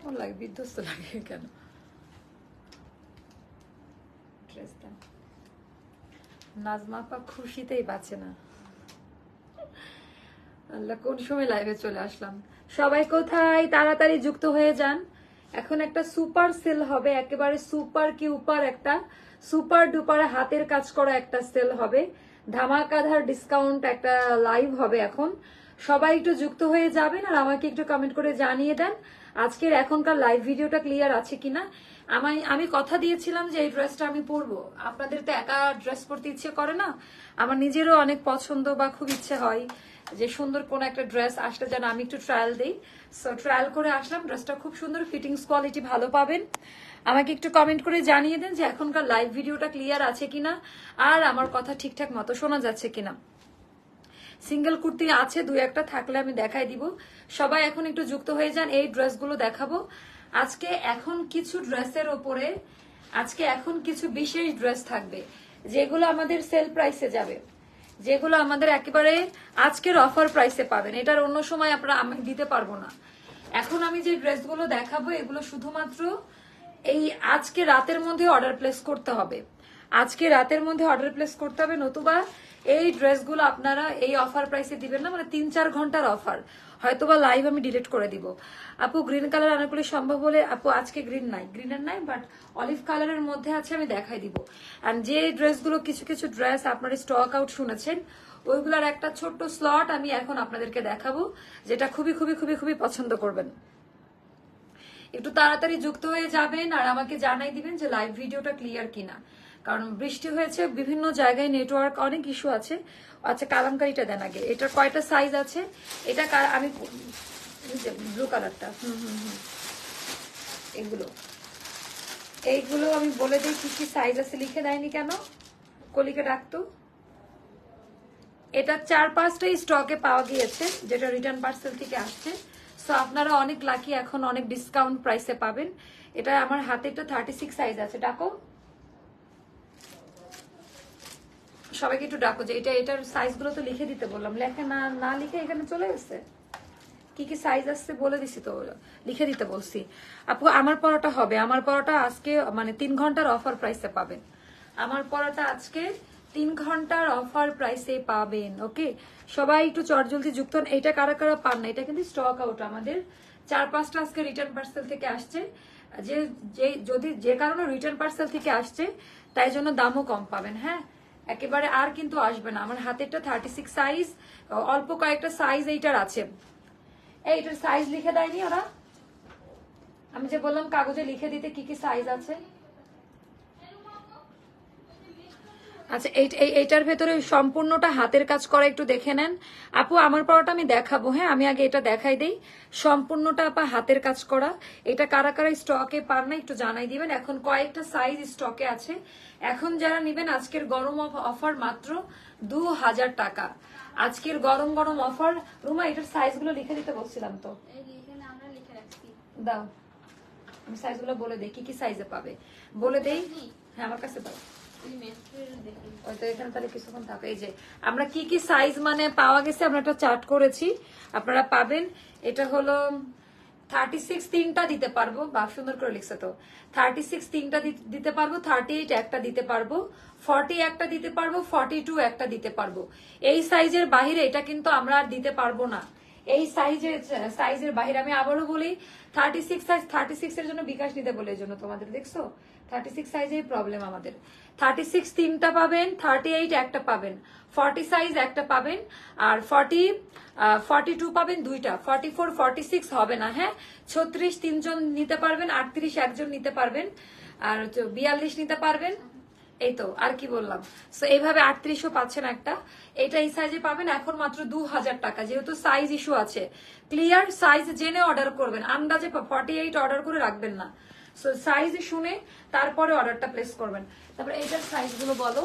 কেমন লাগে, বিধ্বস্ত লাগে কেন ড্রেসটা? নাজমা আপা খুশিতেই বাঁচে না। আল্লাহ, কোন সময় লাইভে চলে আসলাম। সবাই কোথায়, তাড়াতাড়ি যুক্ত হয়ে যান। এখন একটা সুপার সেল হবে, একেবারে সুপার কি উপার, একটা সুপার ডুপার হাতের কাজ করা একটা সেল হবে, ধামাকাধার ডিসকাউন্ট একটা লাইভ হবে। এখন সবাই একটু যুক্ত হয়ে যাবেন আর আমাকে একটু কমেন্ট করে জানিয়ে দেন আজকের এখনকার লাইভ ভিডিওটা ক্লিয়ার আছে কিনা। আমি কথা দিয়েছিলাম যে এই ড্রেসটা আমি পরবো, আপনাদের তো একা ড্রেস পরতে ইচ্ছে করে না, আমার নিজেরও অনেক পছন্দ বা খুব ইচ্ছে হয় যে সুন্দর কোন একটা ড্রেস আসলে যেন আমি একটু ট্রায়াল দিই। সো ট্রায়াল করে আসলাম, ড্রেসটা খুব সুন্দর, ফিটিংস কোয়ালিটি ভালো পাবেন। আমাকে একটু কমেন্ট করে জানিয়ে দেন যে এখনকার লাইভ ভিডিওটা ক্লিয়ার আছে কিনা আর আমার কথা ঠিকঠাক মতো শোনা যাচ্ছে কিনা। সিঙ্গেল কুর্তি আছে দুই একটা, থাকলে আমি দেখাই দিব। সবাই এখন একটু যুক্ত হয়ে যান, এই ড্রেসগুলো দেখাবো আজকে। এখন কিছু ড্রেসের ওপরে আজকে এখন কিছু বিশেষ ড্রেস থাকবে যেগুলো আমাদের সেল প্রাইসে যাবে, যেগুলো আমাদের একেবারে আজকের অফার প্রাইসে পাবেন। এটার অন্য সময় আপনারা আমি দিতে পারবো না। এখন আমি যে ড্রেসগুলো দেখাবো এগুলো শুধুমাত্র এই আজকে রাতের মধ্যে অর্ডার প্লেস করতে হবে, আজকে রাতের মধ্যে অর্ডার প্লেস করতে হবে, নতুবা এই ড্রেসগুলো আপনারা এই অফার প্রাইসে দিবেন না, মানে 3-4 ঘন্টার অফার, হয়তোবা লাইভ আমি ডিলিট করে দিব। আপু গ্রিন কালার আনাগুলি সম্ভব হলে, আপু আজকে গ্রিনের নাই বাট অলিভ কালারের মধ্যে আছে, আমি দেখাই দিব। এন্ড যে ড্রেসগুলো কিছু কিছু ড্রেস আপনারা স্টক আউট শুনেছেন ওইগুলোর একটা ছোট্ট স্লট আমি এখন আপনাদেরকে দেখাবো, যেটা খুবই খুবই খুবই খুবই পছন্দ করবেন। একটু তাড়াতাড়ি যুক্ত হয়ে যাবেন আর আমাকে জানাই দিবেন যে লাইভ ভিডিওটা ক্লিয়ার কিনা, কারণ বৃষ্টি হয়েছে, বিভিন্ন জায়গায় নেটওয়ার্ক অনেক ইস্যু আছে। আচ্ছা কালামকারিটা দেন আগে, এটার কয়টা সাইজ আছে? এটা আমি ব্লু কালারটা, এইগুলো আমি বলে দিই কি কি সাইজ আছে, লিখে দেয়নি কেন কলিকে ডাকতো। এটা 4-5টাই স্টকে পাওয়া গিয়েছে, যেটা রিটার্ন পার্সেল থেকে আসছে। সো আপনারা অনেক লাকি, এখন অনেক ডিসকাউন্ট প্রাইসে পাবেন। এটা আমার হাতে একটা 36 সাইজ আছে, ডাকো সবাইকে একটু ডাকো যে এটার সাইজগুলো তো লিখে দিতে বললাম, লেখে না লিখে এখানে চলে গেছে। কি কি সাইজ আসছে বলে দিছি তো, লিখে দিতে বলছি। আপু আমার পড়াটা হবে, আমার পড়াটা আজকে মানে 3 ঘন্টার অফার প্রাইসে পাবেন, আমার পড়াটা আজকে 3 ঘন্টার অফার প্রাইসে পাবেন। ওকে সবাই একটু চটজলদি যুক্ত হন। এটা কারা কারা পান না, এটা কিন্তু স্টক আউট, আমাদের 4-5টা আজকে রিটার্ন পার্সেল থেকে আসছে, যদি যে কারণে রিটার্ন পার্সেল থেকে আসছে তাই জন্য দামও কম পাবেন। হ্যাঁ একেবারে আর কিন্তু আসবে না। আমার হাতেরটা 36 সাইজ, অল্প কয়েকটা সাইজ এইটার আছে। এইটার সাইজ লিখে দেয়নি ওরা, আমি যে বললাম কাগজে লিখে দিতে কি কি সাইজ আছে। আচ্ছা এইটার ভেতরে সম্পূর্ণটা হাতের কাজ করা, একটু দেখে নেন। আপু আমার পড়াটা আমি দেখাবো, হ্যাঁ আমি আগে এটা দেখাই দেই, সম্পূর্ণটা আপা হাতের কাজ করা। এটা কারা কারা স্টকে পার না একটু জানাই দিবেন। এখন কয়েকটা সাইজ স্টকে আছে, এখন যারা নিবেন আজকের গরম অফার মাত্র 2000 টাকা, আজকের গরম গরম অফার। রুমা এটার সাইজগুলো লিখে দিতে বলছিলাম তো, দাও আমি সাইজগুলো বলে দেই কি কি সাইজে পাবে, বলে দেই। হ্যাঁ আমার কাছে দাও, এখানে তাহলে কিছুক্ষণ থাকে। এই যে আমরা কি কি সাইজ মানে পাওয়া গেছে আমরা একটা চার্ট করেছি, আপনারা পাবেন। এটা হলো 36 তিনটা দিতে পারবো, বা সুন্দর করে লিখছে তো, 36 তিনটা দিতে পারবো, 38 একটা দিতে পারবো, 40 একটা দিতে পারবো, 42 একটা দিতে পারবো। এই সাইজের বাহিরে এটা কিন্তু আমরা আর দিতে পারবো না, এই সাইজের বাহিরে। আমি আবারও বলি 36 সাইজ, 36 এর জন্য বিকাশ নিতে বলে, এই জন্য তোমাদের দেখছো 36 সাইজের প্রবলেম আমাদের। 36 তিনটা পাবেন, 38 একটা পাবেন, 40 সাইজ একটা পাবেন, আর 42 পাবেন দুইটা, 44 46 হবে না। হ্যাঁ 36 তিনজন নিতে পারবেন, 38 একজন নিতে পারবেন, আর 42 নিতে পারবেন। এই তো আর কি বললাম। সো এইভাবে 38ও পাচ্ছেন একটা, এটা এই সাইজে পাবেন এখন মাত্র 2000 টাকা। যেহেতু সাইজ ইস্যু আছে, ক্লিয়ার সাইজ জেনে অর্ডার করবেন, আন্দাজে 48 অর্ডার করে রাখবেন না। সো সাইজ শুনে তারপরে অর্ডারটা প্লেস করবেন। তারপরে এইটার সাইজ গুলো বলো,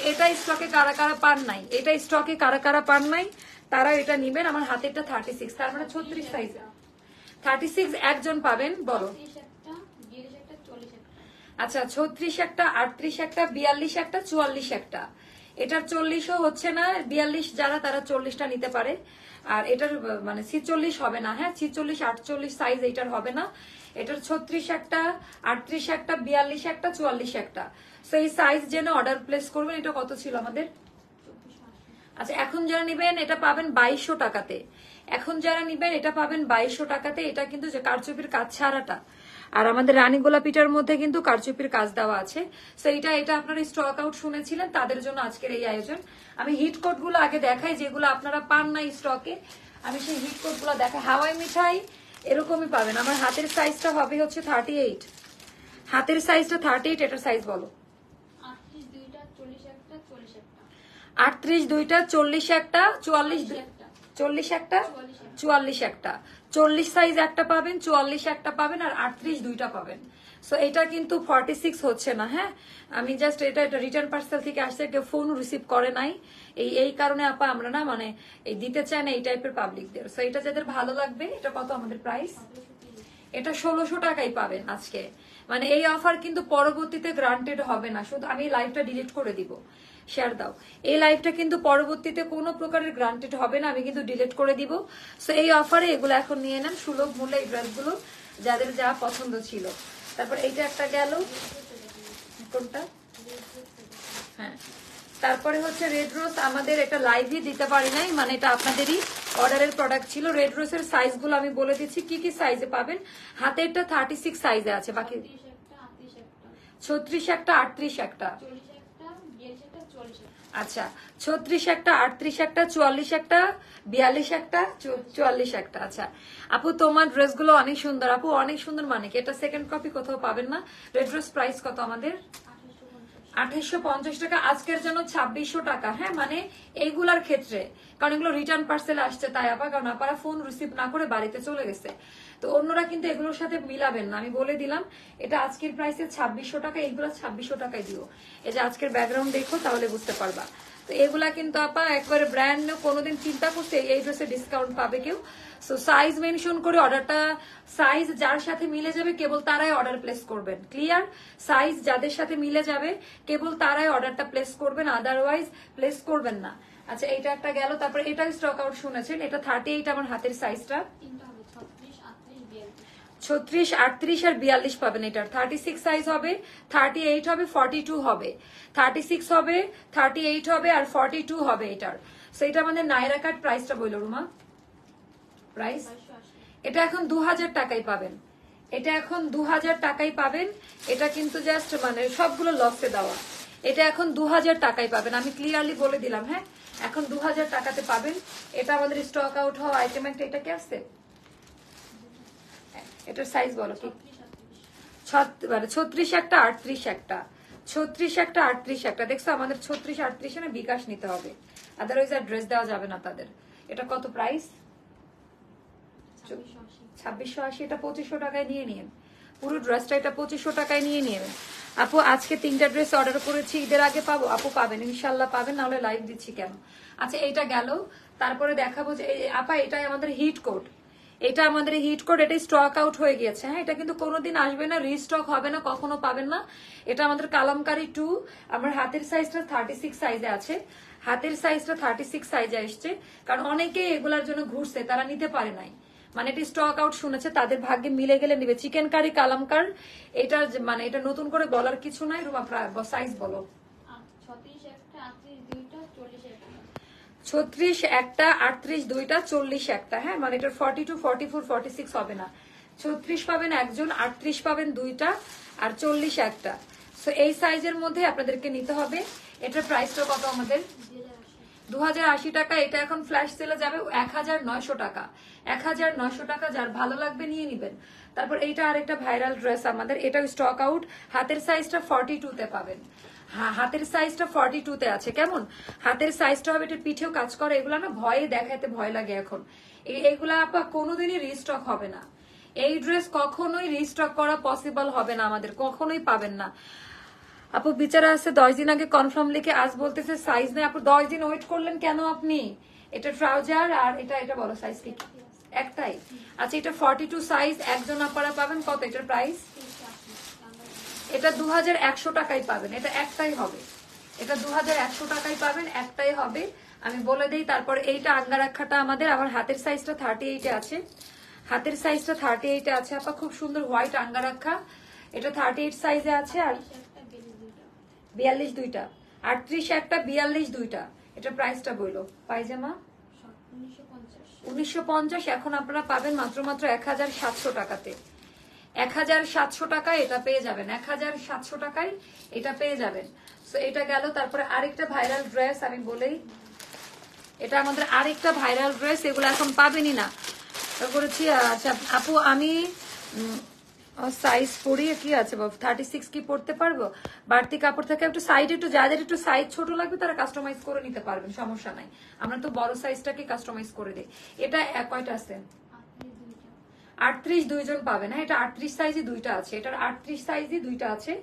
এটা স্টকে কারা কারা পান নাই, এটা স্টকে কারা কারা পান নাই তারা এটা নিবেন। আমার হাতেরটা 36, তার মানে 36 সাইজ, 36 একজন পাবেন, বলো। আচ্ছা 36 একটা, 38 একটা, 42 একটা, 44 একটা, এটার 40ও হচ্ছে না, 42 যারা তারা 40টা নিতে পারে। আর এটার মানে 46 হবে না, হ্যাঁ 46 48 সাইজ এটার হবে না। এটার 36 একটা, 38 একটা, 42 একটা, 44 একটা। সো এই সাইজ জেনে অর্ডার প্লেস করবেন। এটা কত ছিল আমাদের? আচ্ছা, এখন যারা নিবেন এটা পাবেন 2200 টাকাতে। এখন যারা নিবেন এটা পাবেন 2200 টাকাতে। এটা কিন্তু যে কারচুপির কাজ ছাড়াটা, আর আমাদের রানী গোলাপিটার মধ্যে কিন্তু কারচুপির কাজ দেওয়া আছে। সো এটা আপনারা স্টক আউট শুনেছিলেন, তাদের জন্য আজকের এই আয়োজন। আমি হিট কোট গুলো আগে দেখাই, যেগুলো আপনারা পান না স্টকে। আমি সেই হিট কোট গুলো দেখাই। হাওয়াই মিঠাই এরকমই পাবেন। আমার হাতের সাইজটা হবে হচ্ছে 38। হাতের সাইজটা 38। এটার সাইজ বলো। 38 দুইটা, 40 একটা, 44 40 একটা, 44 একটা, 40 সাইজ একটা পাবেন, 44 একটা পাবেন, আর 38 দুইটা পাবেন। সো এটা কিন্তু 46 হচ্ছে না, হ্যাঁ আমি জাস্ট এটা রিটার্ন পার্সেল থেকে আসছে, কেউ ফোন রিসিভ করে নাই, এই কারণে আপা আমরা না মানে এই দিতে চাই না এই টাইপের পাবলিকদের। সো এটা যাদের ভালো লাগবে। এটা কত আমাদের প্রাইস? এটা 1600 টাকাই পাবেন আজকে। মানে এই অফার কিন্তু পরবর্তীতে গ্রান্টেড হবে না। শুধু আমি লাইভটা ডিলিট করে দিব। শেয়ার দাও। এই লাইভটা কিন্তু পরবর্তীতে কোনো প্রকারের গ্রান্টেড হবে না, আমি কিন্তু ডিলিট করে দিব। সো এই অফারে এগুলো এখন নিয়ে নেন সুলভ মূল্যে, এই ড্রেসগুলো যাদের যা পছন্দ ছিল। তারপর এইটা একটা গেল, কোনটা? হ্যাঁ, তারপরে হচ্ছে রেড রোজ। আমাদের এটা লাইভই দিতে পারি নাই, মানে এটা আপনাদেরই অর্ডারের প্রোডাক্ট ছিল। রেড রোজের সাইজগুলো আমি বলে দিচ্ছি কি কি সাইজে পাবেন। হাতেরটা 36 সাইজে আছে, বাকি 36 একটা, 38 একটা, আচ্ছা 36 একটা, 38 একটা, 44 একটা, 42 একটা, 44 একটা। আচ্ছা আপু তোমার ড্রেসগুলো অনেক সুন্দর। আপু অনেক সুন্দর মানে কি? এটা সেকেন্ড কপি কোথাও পাবেন না। রেড ড্রেস প্রাইস কত আমাদের? 2850 টাকা। আজকের জন্য 2600 টাকা। হ্যাঁ মানে এইগুলার ক্ষেত্রে, কারণ এগুলো রিটার্ন পার্সেল আসছে তাই আপা, কারণ আপারা ফোন রিসিভ না করে বাড়িতে চলে গেছে। তো অন্যরা কিন্তু এগুলোর সাথে মিলাবেন না, আমি বলে দিলাম। এটা আজকের প্রাইসে 2600 টাকা। এইগুলো 2600 টাকায় দিও। এই যে আজকের ব্যাকগ্রাউন্ড দেখো তাহলে বুঝতে পারবা। তো এগুলা কিন্তু আপা একবারে ব্র্যান্ড নিউ, কোনোদিন চিন্তা করছে এই ড্রেসে ডিসকাউন্ট পাবে কেউ? সো সাইজ মেনশন করে অর্ডারটা, সাইজ যার সাথে মিলে যাবে কেবল তারাই অর্ডার প্লেস করবেন। ক্লিয়ার? সাইজ যাদের সাথে মিলে যাবে কেবল তারাই অর্ডারটা প্লেস করবেন, আদারওয়াইজ প্লেস করবেন না। আচ্ছা এইটা একটা গেল। তারপর এটা স্টক আউট শুনেছেন, এটা 38 আমার হাতের সাইজটা। 36 38 আর 42 পাবেন। এটার 36 সাইজ হবে, 38 হবে, 42 হবে, 36 হবে, 38 হবে, আর 42 হবে এটার। সো এটা মানে নাইরা কাট। প্রাইসটা বললো রুমা, প্রাইস এটা এখন 2000 টাকায় পাবেন। এটা এখন 2000 টাকায় পাবেন। এটা কিন্তু জাস্ট মানে সবগুলো লসে দেওয়া। এটা এখন 2000 টাকায় পাবেন, আমি ক্লিয়ারলি বলে দিলাম। হ্যাঁ এখন 2000 টাকাতে পাবেন। এটা আমাদের স্টক আউট হওয়া আইটেম একটা। এটা কি আছে? এটার সাইজ বলো কি? 36 একটা, 38 একটা, 36 একটা, 38 একটা। দেখছো আমাদের 36 38 না বিকাশ নিতে হবে, আদারওয়াইজ আর ড্রেস দেওয়া যাবে না তাদের। এটা কত প্রাইস? 2680। এটা 2500 টাকায় নিয়ে নিন পুরো ড্রেসটা। এটা 2500 টাকায় নিয়ে নেবেন। আপু আজকে 3টা ড্রেস অর্ডার করেছি, ঈদের আগে পাবো? আপু পাবেন, ইনশাল্লাহ পাবেন, নাহলে লাইভ দিচ্ছি কেন। আচ্ছা এইটা গেল। তারপরে দেখাবো যে আপা এটাই আমাদের হিট কোড। এটা আমাদের হিট কোড। এটা স্টক আউট হয়ে গিয়েছে। হ্যাঁ এটা কিন্তু কোনোদিন আসবে না, রিস্টক হবে না, কখনো পাবেন না। এটা আমাদের কালামকারী 2। আমার হাতের সাইজটা 36 সাইজে আছে। হাতের সাইজটা 36 সাইজে আসছে, কারণ অনেকে এগুলার জন্য ঘুরছে, তারা নিতে পারে নাই। মানে এটা স্টক আউট শুনেছে, তাদের ভাগ্যে মিলে গেলে নিবে। Chicken curry কালামকার। এটা মানে এটা নতুন করে বলার কিছু নাই। রুমা সাইজ বলো। 36 একটা, 38 দুইটা, 40 একটা। হ্যাঁ মানে এটা 42 44 46 হবে না। 36 পাবেন একজন, 38 পাবেন দুইটা, আর 40 একটা। সো এই সাইজের মধ্যে আপনাদেরকে নিতে হবে। এটার প্রাইসটা কত আমাদের? 2080 টাকা। এটা এখন ফ্ল্যাশ সেলে যাবে 1900 টাকা। 1900 টাকা। যার ভালো লাগবে নিয়ে নিবেন। তারপর এইটা আরেকটা ভাইরাল ড্রেস আমাদের, এটাও স্টক আউট। হাতের সাইজটা 42 তে পাবেন। হাতের সাইজটা 42 তে আছে। কেমন হাতের সাইজটা হবে? এটা পিঠেও কাজ করে। এগুলা না ভয়ে দেখাতে ভয় লাগে এখন। এগুলা আপা কোনোদিনই রিস্টক হবে না। এই ড্রেস কখনোই রিস্টক করা পসিবল হবে না আমাদের, কখনোই পাবেন না। আপু বিচারা আছে 10 দিন আগে কনফার্ম লিখে আজ বলতেছে সাইজ নেই। আপু 10 দিন ওয়েট করলেন কেন আপনি? এটা ট্রাউজার আর এটা বলো সাইজ কি? একটাই। আচ্ছা এটা 42 সাইজ। একজন আপনারা পাবেন কত? এটার প্রাইস এটা 2100 টাকায় পাবেন। এটা একটাই হবে। এটা 2100 টাকায় পাবেন, একটাই হবে। আমি বলে দেই, তারপর এইটা আঙ্গারাক্ষাটা আমাদের আমার হাতের সাইজটা 38 আছে, হাতের সাইজটা 38 আছে আপা, খুব সুন্দর হোয়াইট আঙ্গারাক্ষা, এটা 38 সাইজে আছে। আর 42 দুইটা, 38 একটা, 42 দুইটা। এটা প্রাইসটা বললো পায়জামা 1950, এখন আপনারা পাবেন মাত্র 1700 টাকাতে। 1700 টাকায় এটা পেয়ে যাবেন, 1700 টাকায় এটা পেয়ে যাবেন। তো এটা গেল। তারপরে আরেকটা ভাইরাল ড্রেস আমি বলেই, এটা আমাদের আরেকটা ভাইরাল ড্রেস, এগুলো এখন পাবেনই না করেছি। আচ্ছা আপু, আমি সাইজ পরিয়ে কি আছে 36 কি পড়তে পারবো? বাড়তি কাপড় থেকে একটু সাইড, একটু যাদের একটু সাইজ ছোট লাগবে তারা কাস্টমাইজ করে নিতে পারবেন, সমস্যা নাই। আমরা তো বড় সাইজটাকে কাস্টমাইজ করে দিই। এটা কয়টা আছে? 38 দুইজন পাবেন। হ্যাঁ, এটা 38 সাইজে দুইটা আছে, এটার 38 সাইজে দুইটা আছে,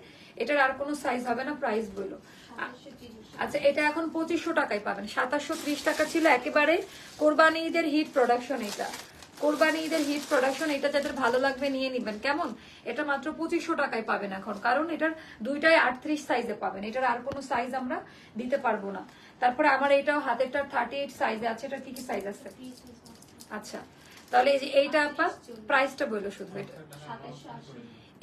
এটার আর কোনো সাইজ হবে না। প্রাইস বললো আচ্ছা, এটা এখন 2500 টাকায় পাবেন। 2730 টাকা ছিল একেবারে কোরবানি ঈদের হিট প্রোডাকশন। এটা কোরবানি ঈদের হিট প্রোডাকশন, এটা যাদের ভালো লাগবে নিয়ে নিবেন, কেমন? এটা মাত্র 2500 টাকায় পাবেন এখন, কারণ এটার দুইটাই 38 সাইজে পাবেন, এটার আর কোনো সাইজ আমরা দিতে পারবো না। তারপরে আমার এটাও হাতেরটা 38 সাইজে আছে। এটা কি কি সাইজ আছে? আচ্ছা, তাহলে এই যে এইটা আপা প্রাইসটা বললো শুধু,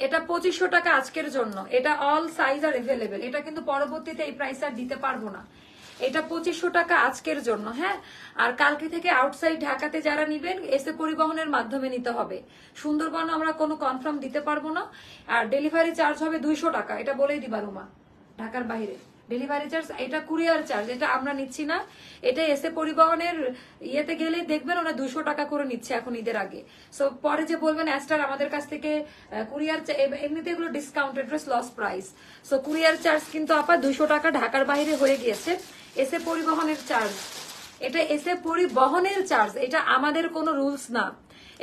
এটা 2500 টাকা আজকের জন্য। এটা অল সাইজ আর এভেলেবেল, এটা কিন্তু পরবর্তীতে এই প্রাইস আর দিতে পারবো না। এটা 2500 টাকা আজকের জন্য। হ্যাঁ, আর কালকে থেকে আউটসাইড ঢাকাতে যারা নিবেন এসে পরিবহনের মাধ্যমে নিতে হবে। সুন্দরবন আমরা কোনো কনফার্ম দিতে পারবো না। আর ডেলিভারি চার্জ হবে 200 টাকা, এটা বলেই দিবা রুমা, ঢাকার বাইরে ডেলিভারি চার্জ। এটা কুরিয়ার চার্জ, এটা আমরা নিচ্ছি না। এটা এসে পরিবহনের ইয়েতে গেলে দেখবেন ওরা 200 টাকা করে নিচ্ছে এখন ঈদের আগে। সো পরে যে বলবেন অ্যাস্টার আমাদের কাছ থেকে কুরিয়ার, এমনিতে এগুলো discounted loss price. So courier charge কিন্তু আপা 200 টাকা ঢাকার বাইরে হয়ে গিয়েছে। এসে পরিবহনের চার্জ, এটা এসে পরিবহনের চার্জ, এটা আমাদের কোনো রুলস না।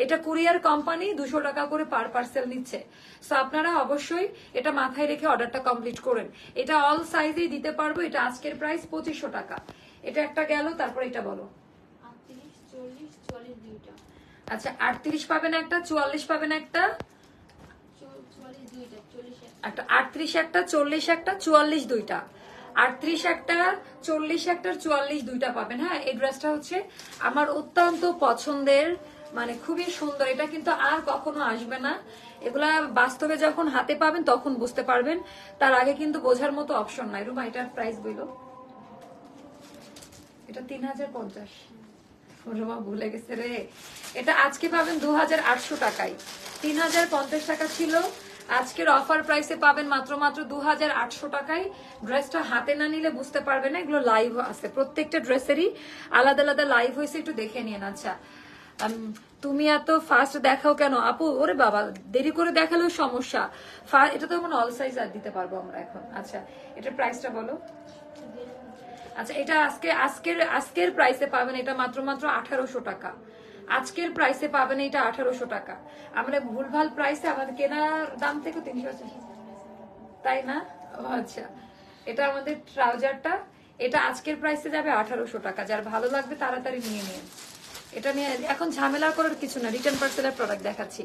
এটা কুরিয়ার কোম্পানি 200 টাকা করে পার পার্সেল নিচ্ছে। সো আপনারা অবশ্যই এটা মাথায় রেখে অর্ডারটা কমপ্লিট করেন। এটা অল সাইজেই দিতে পারবো। এটা আজকের প্রাইস 2500 টাকা। এটা একটা গেল। তারপর এটা বলো। আচ্ছা, 38 পাবেন একটা, 44 পাবেন একটা, 38 একটা, 40 একটা, 44 দুইটা। 38 একটা, 40 একটা, 44 দুইটা পাবেন। হ্যাঁ, এই ড্রেসটা হচ্ছে আমার অত্যন্ত পছন্দের, মানে খুবই সুন্দর। এটা কিন্তু আর কখনো আসবে না। এগুলা বাস্তবে যখন হাতে পাবেন তখন বুঝতে পারবেন, তার আগে কিন্তু বোঝার মতো অপশন নাই। রুমা, এটার প্রাইস বললো, এটা 3050। রুমা ভুলে গেছে রে। এটা আজকে পাবেন 2800 টাকায়। 3050 টাকা ছিল, আজকের অফার প্রাইসে পাবেন মাত্র 2800 টাকায়। ড্রেসটা হাতে না নিলে বুঝতে পারবে না। এগুলো লাইভ আছে, প্রত্যেকটা ড্রেসেরই আলাদা আলাদা লাইভ হয়েছে, একটু দেখে নিন। আচ্ছা, তুমি এত ফাস্ট দেখাও কেন আপু? ওরে বাবা, দেরি করে দেখালেও সমস্যা। এটা তো এখন অল সাইজ আর দিতে পারবো আমরা এখন। আচ্ছা, এটার প্রাইসটা বলো। আচ্ছা, এটা আজকের প্রাইসে পাবেন এটা মাত্র 1800 টাকা। আজকের প্রাইসে পাবেন এটা 1800 টাকা। আমরা ভুলভাল প্রাইসে, আমাদের কেনার দাম থেকে 300, তাই না? আচ্ছা, এটা আমাদের ট্রাউজারটা, এটা আজকের প্রাইসে যাবে 1800 টাকা। যার ভালো লাগবে তাড়াতাড়ি নিয়ে নিন। এটা নিয়ে এখন ঝামেলা করার কিছু না। রিটার্ন পার্সেলের প্রোডাক্ট দেখাচ্ছি।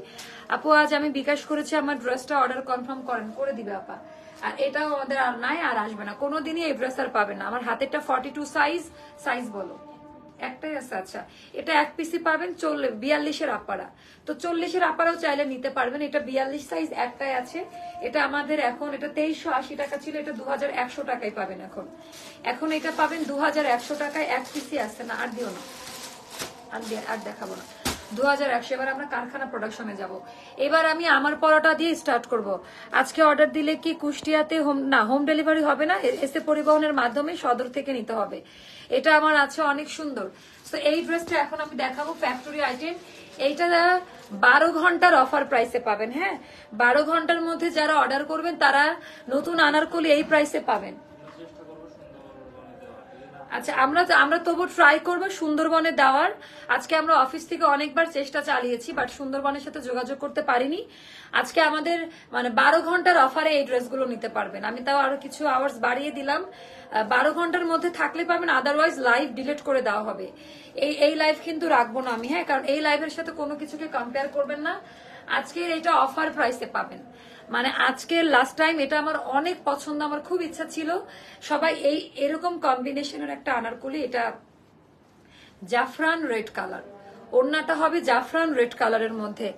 আপু, আজ আমি বিকাশ করেছি, আমার ড্রেসটা অর্ডার কনফার্ম করেন, করে দিবে আপা। আর এটাও আমাদের আর নাই, আর আসবে না কোনোদিনই। এই ড্রেস আর পাবেন না। আমার হাতেরটা 42 সাইজ বলো, একটাই আছে। আচ্ছা, এটা এক পিসি পাবেন 42-এর আপারা। তো 40-এর আপারাও চাইলে নিতে পারবেন। এটা 42 সাইজ একটাই আছে। এটা আমাদের এখন, এটা 2380 টাকা ছিল, এটা 2100 টাকায় পাবেন এখন। এখন এটা পাবেন 2100 টাকায়, এক পিসি আছে না, আর দিও না, আর দেখাবো না। 2100। এবার আমরা কারখানা প্রোডাকশনে যাব। এবার আমি আমার পরোটা দিয়ে স্টার্ট করব। আজকে অর্ডার দিলে কি কুষ্টিয়াতে হোম ডেলিভারি হবে না, এসে পরিবহনের মাধ্যমে সদর থেকে নিতে হবে। এটা আমার আছে অনেক সুন্দর। তো এই ড্রেসটা এখন আমি দেখাবো, ফ্যাক্টরি আইটেম। এইটা 12 ঘন্টার অফার প্রাইসে পাবেন। হ্যাঁ, 12 ঘন্টার মধ্যে যারা অর্ডার করবেন তারা নতুন আনারকলি এই প্রাইসে পাবেন। আচ্ছা, আমরা তবু ট্রাই করবো সুন্দরবনে দেওয়ার। আজকে আমরা অফিস থেকে অনেকবার চেষ্টা চালিয়েছি, বাট সুন্দরবনের সাথে যোগাযোগ করতে পারিনি। আজকে আমাদের মানে 12 ঘন্টার অফারে এই ড্রেসগুলো নিতে পারবেন। আমি তাও আরো কিছু আওয়ার্স বাড়িয়ে দিলাম। 12 ঘন্টার মধ্যে থাকলে পাবেন, আদারওয়াইজ লাইভ ডিলিট করে দেওয়া হবে। এই লাইভ কিন্তু রাখবো না আমি। হ্যাঁ, কারণ এই লাইভের সাথে কোনো কিছুকে কম্পেয়ার করবেন না। আজকে এটা অফার প্রাইসে পাবেন। মানে আজকে লাস্ট টাইম এটা আমার অনেক পছন্দ, আমার খুব ইচ্ছা ছিল সবাই এরকম কম্বিনেশনের একটা আনারকলি, এটা জাফরান রেড কালার, ওড়নাটা হবে জাফরান রেড কালারের মধ্যে।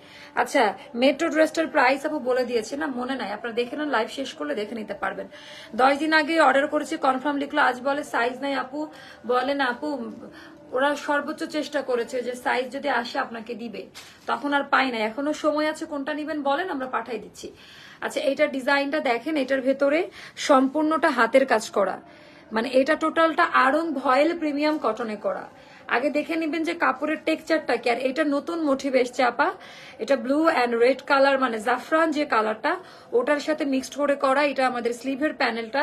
আচ্ছা, মেট্রো ড্রেসটার প্রাইস আপু বলে দিয়েছে না, মনে নাই, আপনারা দেখে নেন, লাইভ শেষ করলে দেখে নিতে পারবেন। 10 দিন আগে অর্ডার করেছি, কনফার্ম লিখলো, আজ বলে সাইজ নাই আপু। বলে না আপু, ওরা সর্বোচ্চ চেষ্টা করেছে যে সাইজ যদি আসে আপনাকে দিবে, তখন আর পাই না, এখনো সময় আছে, কোনটা নিবেন বলেন, আমরা পাঠাই দিচ্ছি। আচ্ছা, এইটার ডিজাইনটা দেখেন, এটার ভেতরে সম্পূর্ণটা হাতের কাজ করা, মানে এটা টোটালটা আড়ং ভয়েল প্রিমিয়াম কটনে করা। আগে দেখে নিবেন যে কাপড়ের টেক্সচারটা কি। আর এটা নতুন মোটিভ এসছে আপা, এটা ব্লু অ্যান্ড রেড কালার, মানে জাফরান যে কালারটা ওটার সাথে মিক্সড করে করা। এটা আমাদের স্লিভের প্যানেলটা,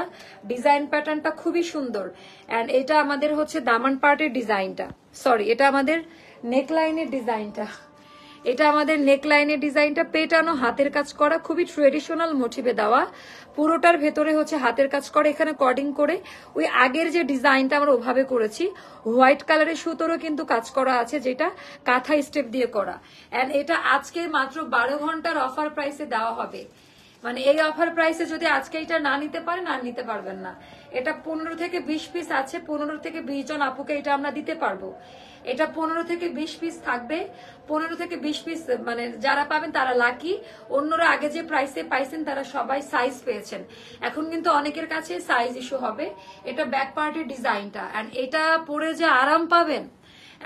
ডিজাইন প্যাটার্নটা খুবই সুন্দর। অ্যান্ড এটা আমাদের হচ্ছে দামান পার্টের ডিজাইনটা, সরি এটা আমাদের নেকলাইনের ডিজাইনটা, এটা আমাদের নেকলাইনের ডিজাইনটা পেটানো হাতের কাজ করা, খুবই ট্রেডিশনাল মোটিভে দেওয়া, পুরোটার ভেতরে হচ্ছে হাতের কাজ করা। এখানে কর্ডিং করে ওই আগের যে ডিজাইনটা আমরা ওভাবে করেছি, হোয়াইট কালারের সুতোরও কিন্তু কাজ করা আছে, যেটা কাঁথা স্টেপ দিয়ে করা। এন্ড এটা আজকে মাত্র 12 ঘন্টার অফার প্রাইসে দেওয়া হবে। মানে এই অফার প্রাইসে যদি আজকে এটা না নিতে পারেন আর নিতে পারবেন না। এটা 15 থেকে 20 পিস আছে, 15 থেকে 20 জন আপুকে এটা আমরা দিতে পারবো। এটা 15 থেকে 20 পিস থাকবে, 15 থেকে 20 পিস, মানে যারা পাবেন তারা লাকি। অন্যরা আগে যে প্রাইসে পাইছেন তারা সবাই সাইজ পেয়েছেন, এখন কিন্তু অনেকের কাছে সাইজ ইস্যু হবে। এটা ব্যাক পার্টের ডিজাইনটা, এন্ড এটা পরে যে আরাম পাবেন।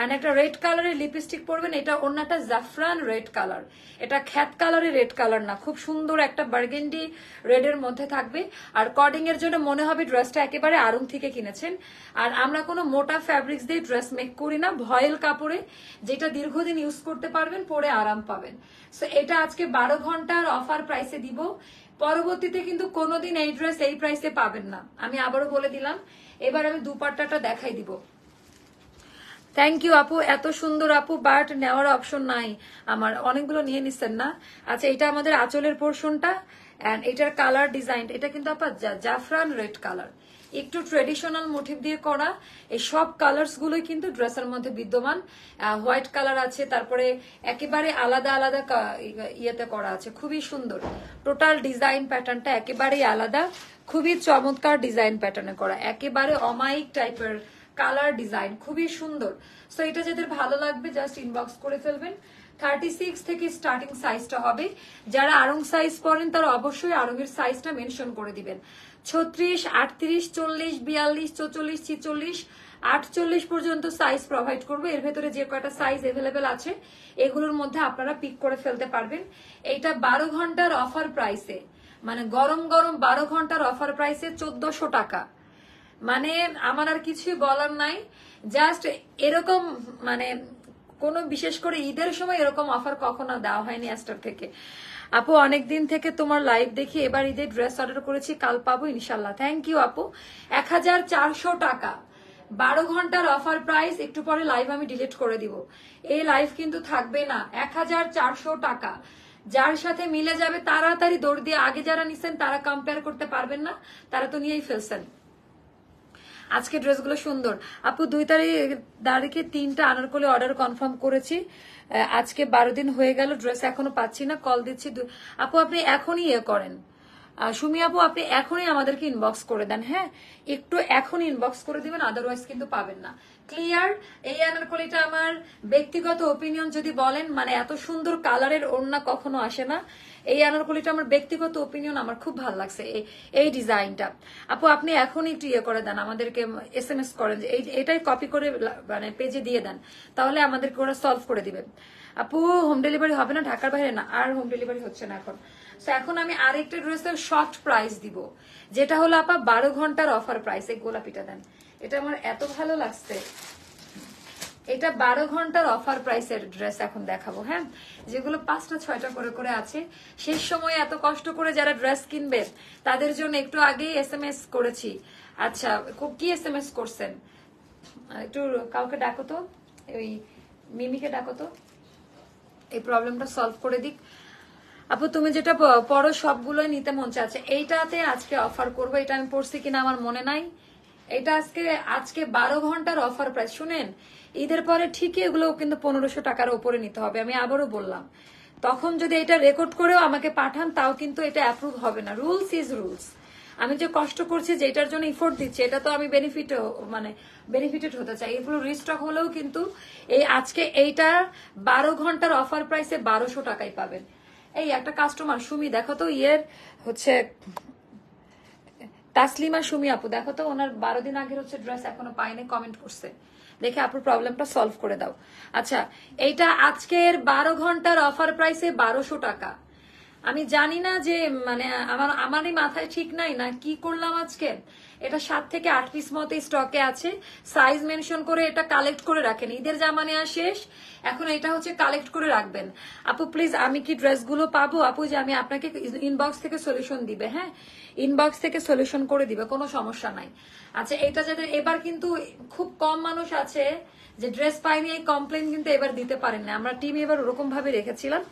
এন্ড একটা রেড কালারের লিপস্টিক পরবেন, এটা ওন্নাটা জাফরান রেড কালার, এটা খ্যাত কালারের রেড কালার না, খুব সুন্দর একটা বার্গেন্ডি রেডের মধ্যে থাকবে। আর কর্ডিং এর জন্য মনে হবে ড্রেসটা একেবারে আড়ং থেকে কিনেছেন। আর আমরা কোনো মোটা ফ্যাব্রিক্স দিয়ে ড্রেস মেক করি না, ভয়েল কাপড়ে, যেটা দীর্ঘদিন ইউজ করতে পারবেন, পরে আরাম পাবেন। সো এটা আজকে 12 ঘন্টার অফার প্রাইসে দিব। পরবর্তীতে কিন্তু কোনোদিন এই ড্রেস এই প্রাইসে পাবেন না, আমি আবারও বলে দিলাম। এবার আমি দুপাট্টাটা দেখাই দিব। থ্যাংক ইউ আপু, এত সুন্দর আপু, বাট নেওয়ার অপশন নাই আমার, অনেকগুলো নিয়ে নিচ্ছেন না। আচ্ছা, এটা আমাদের আঁচলের পোর্শনটা, এন্ড এটার কালার ডিজাইন, এটা কিন্তু আপা জাফরান রেড কালার, একটু ট্রেডিশনাল মোটিভ দিয়ে করা। এই সব কালার্স গুলোই কিন্তু ড্রেসের মধ্যে বিদ্যমান। হোয়াইট কালার আছে, তারপরে একেবারে আলাদা আলাদা ইয়েতে করা আছে, খুবই সুন্দর। টোটাল ডিজাইন প্যাটার্নটা একেবারেই আলাদা, খুবই চমৎকার ডিজাইন প্যাটার্নে করা, একেবারে অমায়িক টাইপের কালার ডিজাইন, খুবই সুন্দর। সো এটা যাদের ভালো লাগবে জাস্ট ইনবক্স করে ফেলবেন। 36 থেকে স্টার্টিং সাইজটা হবে। যারা আড়ং সাইজ পরেন তারা অবশ্যই আড়ংয়ের সাইজটা মেনশন করে দিবেন। 36, 38, 40, 42, 44, 46, 48 পর্যন্ত সাইজ প্রোভাইড করবো। এর ভেতরে যে কয়টা সাইজ এভেলেবেল আছে এগুলোর মধ্যে আপনারা পিক করে ফেলতে পারবেন। এইটা 12 ঘন্টার অফার প্রাইসে, মানে গরম গরম 12 ঘন্টার অফার প্রাইসে 1400 টাকা। মানে আমার আর কিছুই বলার নাই, জাস্ট এরকম, মানে কোন বিশেষ করে ঈদের সময় এরকম অফার কখনো দেওয়া হয়নি অ্যাস্টার থেকে। আপু অনেকদিন থেকে তোমার লাইভ দেখি, এবার ঈদের ড্রেস অর্ডার করেছি, কাল পাবো ইনশাল্লাহ। থ্যাংক ইউ আপু। 1400 টাকা 12 ঘন্টার অফার প্রাইস। একটু পরে লাইভ আমি ডিলিট করে দিব, এই লাইভ কিন্তু থাকবে না। 1400 টাকা, যার সাথে মিলে যাবে তাড়াতাড়ি দৌড় দিয়ে, আগে যারা নিছেন তারা কম্পেয়ার করতে পারবেন না, তারা তো নিয়েই ফেলছেন। আজকে ড্রেসগুলো সুন্দর আপু। 2 তারিখে 3টা আনারকলি অর্ডার কনফার্ম করেছি, আজকে 12 দিন হয়ে গেল, ড্রেস এখনো পাচ্ছি না, কল দিচ্ছি। আপু আপনি এখনই ইয়ে করেন, সুমি আপু আপনি এখনই আমাদেরকে ইনবক্স করে দেন, হ্যাঁ একটু এখনই ইনবক্স করে দিবেন, আদারওয়াইজ কিন্তু পাবেন না। ক্লিয়ার? এই আনারকলিটা আমার ব্যক্তিগত ওপিনিয়ন যদি বলেন, মানে এত সুন্দর কালারের ওড়না কখনো আসে না। এই আনারকলিটা আমার ব্যক্তিগত ওপিনিয়ন, আমার খুব ভালো লাগছে এই ডিজাইনটা। আপু আপনি এখনই একটু ইয়ে করে দেন, আমাদেরকে SMS করেন, এটাই কপি করে মানে পেজে দিয়ে দেন, তাহলে আমাদেরকে ওরা সলভ করে দিবেন। আপু হোম ডেলিভারি হবে না ঢাকার বাইরে? না, আর হোম ডেলিভারি হচ্ছে না এখন। তো এখন আমি আরেকটা ড্রেসের শর্ট প্রাইস দিব, যেটা হলো আপা 12 ঘন্টার অফার প্রাইস। এই গোলাপিটা দেন, এটা আমার এত ভালো লাগছে। এটা 12 ঘন্টার অফার প্রাইসের ড্রেস এখন দেখাবো, হ্যাঁ যেগুলো 5টা 6টা করে করে আছে। শেষ সময় এত কষ্ট করে যারা ড্রেস কিনবে তাদের জন্য একটু আগেই SMS করেছি। আচ্ছা, কি SMS করছেন? একটু কাউকে ডাকো তো, ওই মিমিকে ডাকো তো, এই প্রবলেমটা সলভ করে দিক। আপু তুমি যেটা পরো সবগুলোই নিতে মন চাচ্ছে, এইটাতে আজকে অফার করবো। এটা আমি পড়ছি কিনা আমার মনে নাই। এটা আজকে 12 ঘন্টার অফার প্রাইস। শুনেন, ঈদের পরে ঠিকই এগুলো কিন্তু 1500 টাকার উপরে নিতে হবে। আমি আবারও বললাম তখন যদি এটা রেকর্ড করেও আমাকে পাঠান তাও কিন্তু এটা অ্যাপ্রুভ হবে না। Rules is rules. আমি যে কষ্ট করছি, যেটার জন্য ইফোর্ট দিচ্ছি, এটা তো আমি বেনিফিটেড হতে চাই। এগুলো রিস্টক হলেও কিন্তু এই আজকে এইটা 12 ঘন্টার অফার প্রাইসে 1200 টাকায় পাবেন। এই একটা কাস্টমার সুমি, দেখো তো ইয়ের হচ্ছে তাসলিমা সুমি আপু, দেখো তো ওনার 12 দিন আগের হচ্ছে ড্রেস এখনো পাইনি, কমেন্ট করছে। দেখে আপুর প্রবলেমটা সলভ করে দাও। আচ্ছা, এইটা আজকের 12 ঘন্টার অফার প্রাইসে 1200 টাকা। আমি জানি না যে মানে আমারই মাথায় ঠিক নাই না কি করলাম আজকে। এটা 7 থেকে 8 পিস মতো স্টকে আছে। সাইজ মেনশন করে এটা কালেক্ট করে রাখেন। ঈদের জামা নেওয়া শেষ, এখন এটা হচ্ছে কালেক্ট করে রাখবেন। আপু প্লিজ, আমি কি ড্রেসগুলো পাবো? আপু যে আমি আপনাকে ইনবক্স থেকে সলিউশন দিবে, হ্যাঁ ইনবক্স থেকে সলিউশন করে দিবে, কোনো সমস্যা নাই। আচ্ছা, এটা যাদের এবার কিন্তু খুব কম মানুষ আছে যে ড্রেস পাইনি, এই কমপ্লেন কিন্তু এবার দিতে পারেন না। আমরা টিম এবার ওরকম ভাবে রেখেছিলাম,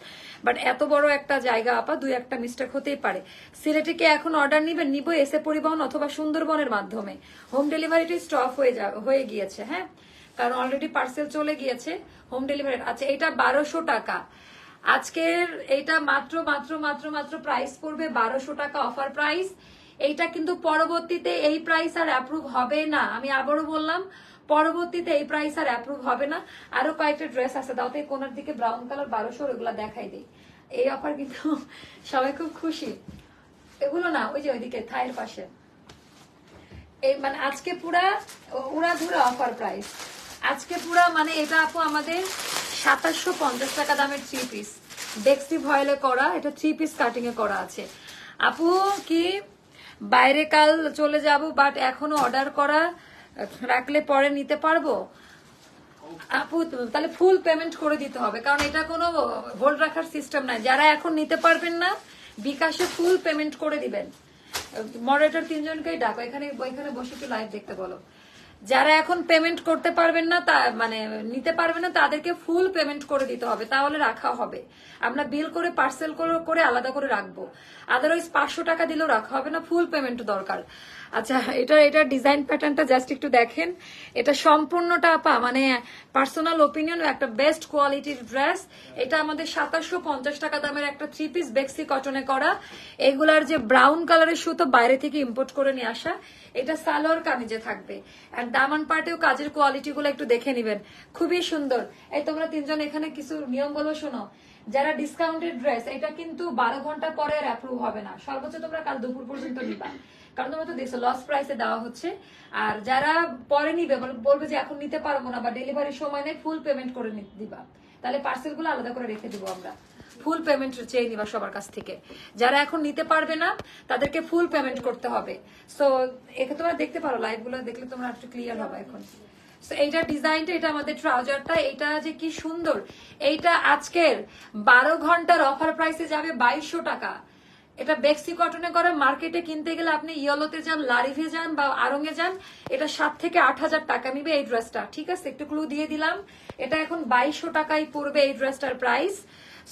বাট এত বড় একটা জায়গা আপা, 2-1টা মিস্টেক হতেই পারে। সিলেটে এখন অর্ডার নিবেন? নিব এসে পরিবহন অথবা সুন্দরবনের মাধ্যমে। হোম ডেলিভারিটি স্টপ হয়ে গিয়েছে, হ্যাঁ, কারণ অলরেডি পার্সেল চলে গিয়েছে হোম ডেলিভারি। আচ্ছা, এটা 1200 টাকা আজকের, এইটা মাত্র মাত্র মাত্র মাত্র প্রাইস পড়বে 1200 টাকা অফার প্রাইস। এইটা কিন্তু পরবর্তীতে এই প্রাইস আর অ্যাপ্রুভ হবে না। আমি আবারও বললাম, পরবর্তীতে এই প্রাইস আর অ্যাপ্রুভ হবে না। আরো কয়েকটা ড্রেস আছে, দাও তো কোনার দিকে ব্রাউন কালার 1200, ওগুলা দেখাই দিই। এই অফার কিন্তু সবাই খুব খুশি। এগুলো না, ওই যে ওইদিকে থাইয়ের পাশে, এই মানে আজকে পুরা উড়াধুরা অফার প্রাইস। আজকে পুরা মানে এটা আপু আমাদের 2750 টাকা দামের 3 পিস বেক্সি ভয়েলে করা, এটা 3 পিস কাটিং এ করা আছে। আপু কি বাইরে কাল চলে যাব, বাট এখনো অর্ডার করা রাখলে পরে নিতে পারবো? আপু তাহলে ফুল পেমেন্ট করে দিতে হবে, কারণ এটা কোনো হোল্ড রাখার সিস্টেম নাই। যারা এখন নিতে পারবেন না, বিকাশে ফুল পেমেন্ট করে দিবেন। মডারেটর 3 জনকেই ডাকো, এখানে বসে একটু লাইভ দেখতে বলো। যারা এখন পেমেন্ট করতে পারবেন না, তা মানে নিতে পারবেন না, তাদেরকে ফুল পেমেন্ট করে দিতে হবে, তাহলে রাখা হবে। আমরা বিল করে পার্সেল করে আলাদা করে রাখবো। আদারওয়াইজ 500 টাকা দিলেও রাখা হবে না, ফুল পেমেন্ট দরকার। আচ্ছা, এটা ডিজাইন প্যাটার্নটা জাস্ট একটু দেখেন। এটা সম্পূর্ণটা আপা মানে পার্সোনাল ওপিনিয়ন, একটা বেস্ট কোয়ালিটির ড্রেস। এটা আমাদের 2750 টাকা দামের একটা 3 পিস বেক্সি কটনে করা। এগুলার যে ব্রাউন কালারের সুতো বাইরে থেকে ইম্পোর্ট করে নিয়ে আসা। এটা সালোয়ার কামিজে থাকবে, আর দামান পার্টেও কাজের কোয়ালিটি গুলো একটু দেখে নিবেন, খুবই সুন্দর। এই তোমরা 3 জন এখানে কিছু নিয়ম বলো শোনো। যারা ডিসকাউন্টেড ড্রেস, এটা কিন্তু 12 ঘন্টা পরে আর অ্যাপ্রুভ হবে না, সর্বোচ্চ তোমরা কাল দুপুর পর্যন্ত নিবা, কারণ তোমরা তো দেখছো লস প্রাইসে দেওয়া হচ্ছে। আর যারা পরে নিবে বলবে যে এখন নিতে পারবো না বা ডেলিভারির সময় নেই, ফুল পেমেন্ট করে দিবা, তাহলে পার্সেল গুলো আলাদা করে রেখে দিবো আমরা। ফুল পেমেন্ট চেয়ে নিবা সবার কাছ থেকে। যারা এখন নিতে পারবে না তাদেরকে ফুল পেমেন্ট করতে হবে। সো একে তোমরা দেখতে পারো, লাইভ গুলো দেখলে তোমরা একটু ক্লিয়ার হবে এখন। এইটা ডিজাইনটা, এটা আমাদের ট্রাউজারটা, এটা যে কি সুন্দর। এইটা আজকের 12 ঘন্টার অফার প্রাইসে যাবে 2200 টাকা। এটা বেক্সি কটনে করে, মার্কেটে কিনতে গেলে আপনি ইয়েলোতে যান, লারিভে যান বা আরং এ যান, এটা 7 থেকে 8000 টাকা নিবে এই ড্রেসটা। ঠিক আছে, একটু ক্লু দিয়ে দিলাম। এটা এখন 2200 টাকায় পড়বে এই ড্রেসটার প্রাইস।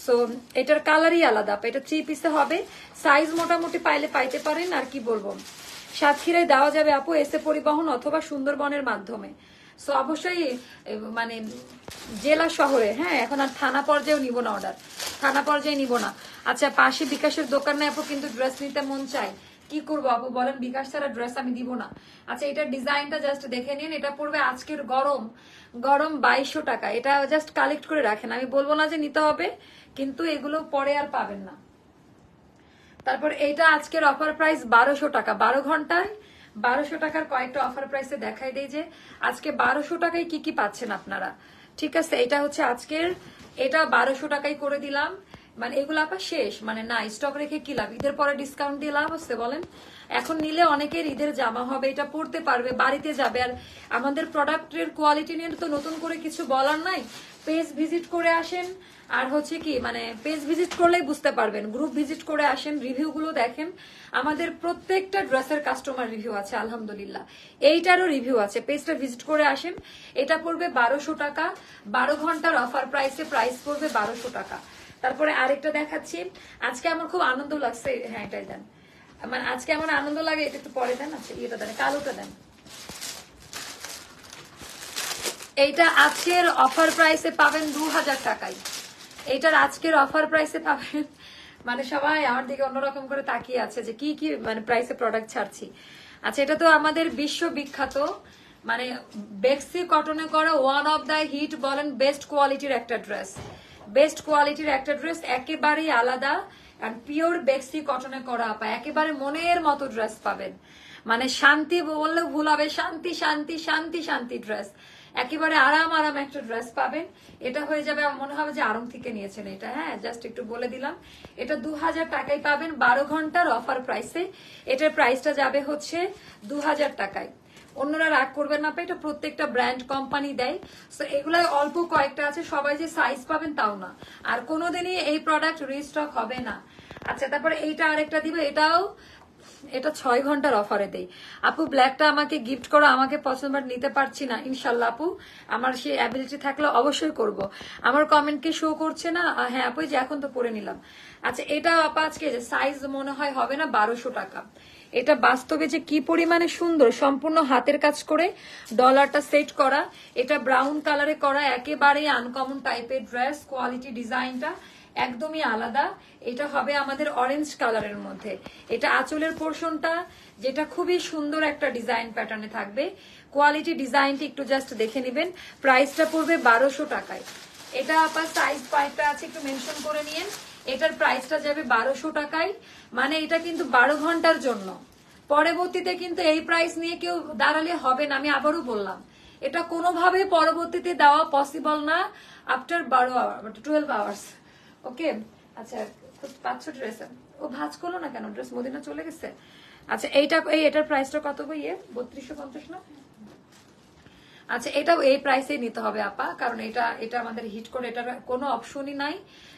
সো এটার কালারই আলাদা, এটা 3 পিসে হবে। সাইজ মোটামুটি পাইলে পাইতে পারেন, আর কি বলবো। সাতক্ষীরায় দেওয়া যাবে আপু এসে পরিবহন অথবা সুন্দরবনের মাধ্যমে। সো অবশ্যই মানে জেলা শহরে, হ্যাঁ, এখন আর থানা পর্যায়েও নিব না অর্ডার, থানা পর্যায়ে নিব না। আচ্ছা, পাশে বিকাশের দোকান নাই আপু, কিন্তু ড্রেস নিতে মন চাই, কি করবো আপু বলেন? বিকাশ ছাড়া ড্রেস আমি দিব না। আচ্ছা, এটার ডিজাইনটা জাস্ট দেখে নিন। এটা পড়বে আজকের গরম 2200 টাকা। এটা জাস্ট কালেক্ট করে রাখেন, আমি বলবো না যে নিতে হবে, কিন্তু এগুলো পরে আর পাবেন না। তারপর এইটা আজকের অফার প্রাইস 1200 টাকা, 12 ঘন্টায় 1200 টাকার কয়েকটা অফার প্রাইসে দেখাই দেই যে আজকে 1200 টাকায় কি কি পাচ্ছেন আপনারা। ঠিক আছে, এটা হচ্ছে আজকের, এটা 1200 টাকায় করে দিলাম। মানে এগুলো আপা শেষ, মানে না স্টক রেখে কি লাভ? ঈদের পরে ডিসকাউন্ট দিয়ে লাভ হচ্ছে বলেন? এখন নিলে অনেকের ঈদের জামা হবে, এটা পড়তে পারবে, বাড়িতে যাবে। আর আমাদের প্রোডাক্টের কোয়ালিটি নিয়ে তো নতুন করে কিছু বলার নাই। পেজ ভিজিট করে আসেন, আর হচ্ছে কি মানে পেজ ভিজিট করলেই বুঝতে পারবেন, গ্রুপ ভিজিট করে আসেন, রিভিউ গুলো দেখেন। আমাদের প্রত্যেকটা ড্রেসের কাস্টমার রিভিউ আছে আলহামদুলিল্লাহ, এইটারও রিভিউ আছে। পেজটা ভিজিট করে আসেন। এটা পড়বে 1200 টাকা, 12 ঘন্টার অফার প্রাইসে প্রাইস পড়বে 1200 টাকা। তারপরে আরেকটা দেখাচ্ছি, আজকে আমার খুব আনন্দ লাগছে। হ্যাঁ, এটাই দেন, মানে আজকে আমার আনন্দ লাগে, এটা একটু পরে দেন। আচ্ছা, এটা দেন, কালোটা দেন। এইটা আজকের অফার প্রাইসে পাবেন 2000 টাকায়। এইটার আজকের অফার প্রাইসে পাবেন, মানে সবাই আমার দিকে অন্যরকম করে তাকিয়ে আছে যে কি কি মানে প্রাইসে প্রোডাক্ট ছাড়ছি। আচ্ছা, এটা তো আমাদের বিশ্ববিখ্যাত, মানে বেক্সি কটনে করা ওয়ান অফ দ্য হিট বলেন বেস্ট কোয়ালিটির একটা ড্রেস, বেস্ট কোয়ালিটির একটা ড্রেস, একেবারেই আলাদা এন্ড পিওর বেক্সি কটনে করা আপা, একেবারে মনের মতো ড্রেস পাবেন, মানে শান্তি বললেও ভুল হবে, শান্তি শান্তি শান্তি শান্তি ড্রেস, একেবারে আরাম আরাম একটা ড্রেস পাবেন। এটা হয়ে যাবে, আমার মনে হবে যে আরং থেকে নিয়েছেন এটা, হ্যাঁ জাস্ট একটু বলে দিলাম। এটা 2000 টাকায় পাবেন 12 ঘন্টার অফার প্রাইসে। এটার প্রাইসটা যাবে হচ্ছে 2000 টাকায়। অন্যরা রাগ করবেন না, এটা প্রত্যেকটা ব্র্যান্ড কোম্পানি দেয়, সো এগুলো অল্প কয়েকটা আছে, সবাই যে সাইজ পাবেন তাও না, আর কোনোদিনই এই প্রোডাক্ট রিস্টক হবে না। আচ্ছা, তারপরে এইটা আরেকটা দিব, এটাও এটা 6 ঘন্টার অফারে দেই। আপু ব্ল্যাকটা আমাকে গিফট করো, আমাকে পছন্দ বাট নিতে পারছি না, ইনশাল্লাহ আপু আমার সেই অ্যাবিলিটি থাকলে অবশ্যই করব। আমার কমেন্ট কি শো করছে না? হ্যাঁ আপু, যে এখন তো পরে নিলাম। আচ্ছা, এটা আপা আজকে যে সাইজ মনে হয় হবে না, 1200 টাকা। এটা বাস্তবে যে কি পরিমাণে সুন্দর, সম্পূর্ণ হাতের কাজ করে ডলারটা সেট করা, এটা ব্রাউন কালারে করা, একেবারেই আনকমন টাইপের ড্রেস, কোয়ালিটি ডিজাইনটা একদমই আলাদা। এটা হবে আমাদের অরেঞ্জ কালারের মধ্যে, এটা আঁচলের পোর্শনটা যেটা খুবই সুন্দর একটা ডিজাইন প্যাটার্নে থাকবে। কোয়ালিটি ডিজাইনটি একটু জাস্ট দেখে নেবেন। প্রাইসটা পড়বে 1200 টাকায়। এটা আপনার সাইজ কয়েকটা আছে একটু মেনশন করে নিয়েন। এটার প্রাইসটা যাবে 1200 টাকায়, মানে এটা কিন্তু 12 ঘন্টার জন্য। পরবর্তীতে কিন্তু এই প্রাইস নিয়ে কেউ দাঁড়ালে হবে না, আমি আবারও বললাম, এটা কোনোভাবে পরবর্তীতে দেওয়া পসিবল না আফটার 12 আওয়ার্স। ওকে, আচ্ছা, পাচ্ছ ড্রেস, ও ভাজ করলো না কেন, ড্রেস মদিনা চলে গেছে। আচ্ছা, এটার প্রাইসটা কত গো? 3250 না? আচ্ছা, এটাও এই প্রাইসেই নিতে হবে আপা, কারণ এটা আমাদের হিট করে, এটার কোনো অপশনই নাই,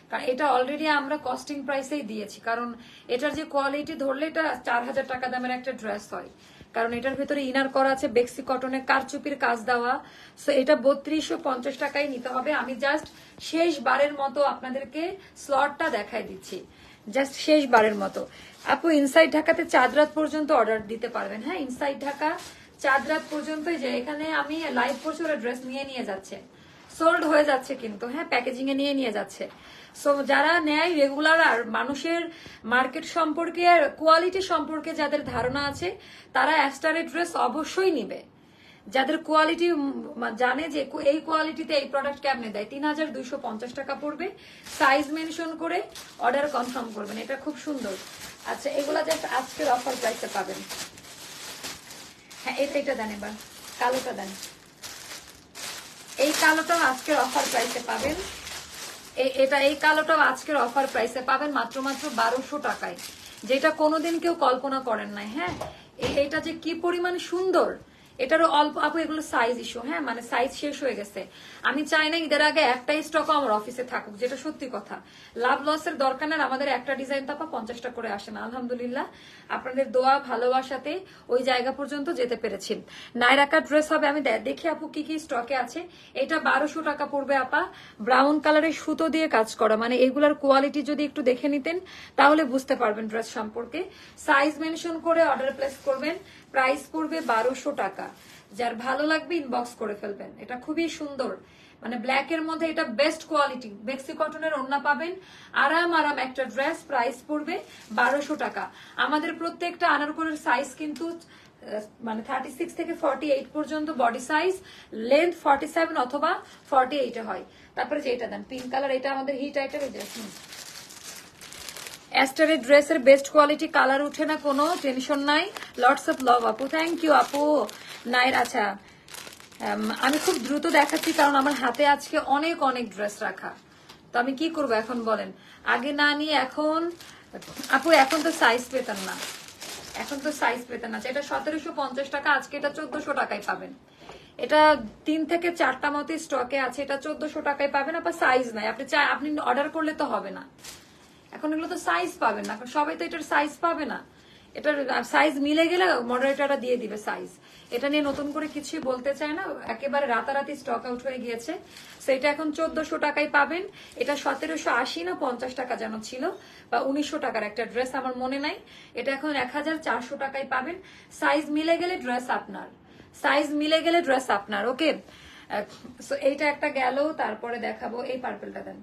কারণ এটা অলরেডি আমরা কস্টিং প্রাইসেই দিয়েছি, কারণ এটার যে কোয়ালিটি ধরলে এটা 4000 টাকা দামের একটা ড্রেস হয়, কারণ এটার ভিতরে ইনার করা আছে বেক্সি কটনের কারচুপির কাজ দেওয়া। সো এটা 3250 টাকায় নিতে হবে। আমি জাস্ট শেষবারের মতো আপনাদেরকে স্লটটা দেখাই দিচ্ছি, জাস্ট শেষবারের মতো। আপু ইনসাইড ঢাকাতে চাঁদরাত পর্যন্ত অর্ডার দিতে পারবেন, হ্যাঁ ইনসাইড ঢাকা চাঁদরাত পর্যন্ত, যে এখানে আমি লাইভ করছি ওরা ড্রেস নিয়ে যাচ্ছে, সোল্ড হয়ে যাচ্ছে কিন্তু, হ্যাঁ প্যাকেজিং এ নিয়ে যাচ্ছে। সো যারা নেয় রেগুলার, আর মানুষের মার্কেট সম্পর্কে আর কোয়ালিটি সম্পর্কে যাদের ধারণা আছে, তারা অ্যাস্টারের ড্রেস অবশ্যই নিবে। যাদের কোয়ালিটি জানে যে এই কোয়ালিটিতে এই প্রোডাক্ট কেমনে দেয়, 3250 টাকা পড়বে। সাইজ মেনশন করে অর্ডার কনফার্ম করবেন, এটা খুব সুন্দর। আচ্ছা, এগুলা জাস্ট আজকের অফার প্রাইসে পাবেন। হ্যাঁ, এটা দেন, এবার কালোটা দেন, এই কালোটাও আজকের অফার প্রাইসে পাবেন। এই কালোটাও আজকের অফার প্রাইসে পাবেন মাত্র 1200 টাকায়, যেটা কোনোদিন কেউ কল্পনা করেন নাই। হ্যাঁ, এইটা যে কি পরিমাণ সুন্দর, এটারও অল্প আপু, এগুলো সাইজ ইস্যু, হ্যাঁ মানে সাইজ শেষ হয়ে গেছে। আমি চাই না ঈদের আগে একটাই স্টকও আমার অফিসে থাকুক, যেটা সত্যি কথা। লাভ লসের দরকার নেই, আমাদের একটা ডিজাইন তো আপা 50টা করে আসে না, আলহামদুলিল্লাহ আপনাদের দোয়া ভালোবাসাতে ওই জায়গা পর্যন্ত যেতে পেরেছি। নাইরাকার ড্রেস হবে, আমি দেখি আপু কি কি স্টকে আছে। এটা 1200 টাকা পড়বে আপা, ব্রাউন কালারের সুতো দিয়ে কাজ করা, মানে এগুলার কোয়ালিটি যদি একটু দেখে নিতেন তাহলে বুঝতে পারবেন ড্রেস সম্পর্কে। সাইজ মেনশন করে অর্ডার প্লেস করবেন, প্রাইস পড়বে 1200 টাকা। যার ভালো লাগবে ইনবক্স করে ফেলবেন। এটা খুবই সুন্দর, মানে ব্ল্যাক এর মধ্যে এটা বেস্ট কোয়ালিটি, বেক্সি কটনের ওড়না পাবেন, আরাম আরাম একটা ড্রেস, প্রাইস পড়বে 1200 টাকা। আমাদের প্রত্যেকটা আনারকলির সাইজ কিন্তু মানে 36 থেকে 48 পর্যন্ত বডি সাইজ, লেন্থ 47 অথবা 48 হয়। তারপরে যে এটা দেন পিঙ্ক কালার, এটা আমাদের হিট আইটেম। অ্যাস্টারের ড্রেসের বেস্ট কোয়ালিটি, কালার উঠে না, কোনো টেনশন নাই। লটস অফ লাভ আপু, থ্যাংক ইউ আপু। নাইর, আচ্ছা আমি খুব দ্রুত দেখাচ্ছি কারণ আমার হাতে আজকে অনেক অনেক ড্রেস রাখা, তো আমি কি করবো এখন বলেন। আগে না নিয়ে এখন আপু, এখন তো সাইজ পেতেন না, এখন তো সাইজ পেতেন না। এটা 1750 টাকা, আজকে এটা 1400 টাকায় পাবেন। এটা 3 থেকে 4টা মতো স্টকে আছে, এটা 1400 টাকায় পাবেন। আপনার সাইজ নাই, আপনি অর্ডার করলে তো হবে না, এখন এগুলো তো সাইজ পাবেন না, সবাই তো এটার সাইজ পাবে না। এটার সাইজ মিলে গেলে মডারেটররা দিয়ে দিবে সাইজ। এটা নিয়ে নতুন করে কিছুই বলতে চায় না, একেবারে রাতারাতি স্টক আউট হয়ে গিয়েছে। সেটা এখন 1400 টাকায় পাবেন। এটা 1780 না 50 টাকা যেন ছিল, বা 1900 টাকার একটা ড্রেস, আমার মনে নাই। এটা এখন 1400 টাকায় পাবেন। সাইজ মিলে গেলে ড্রেস আপনার, সাইজ মিলে গেলে ড্রেস আপনার। ওকে, এইটা একটা গেল, তারপরে দেখাবো এই পার্পলটা দেন।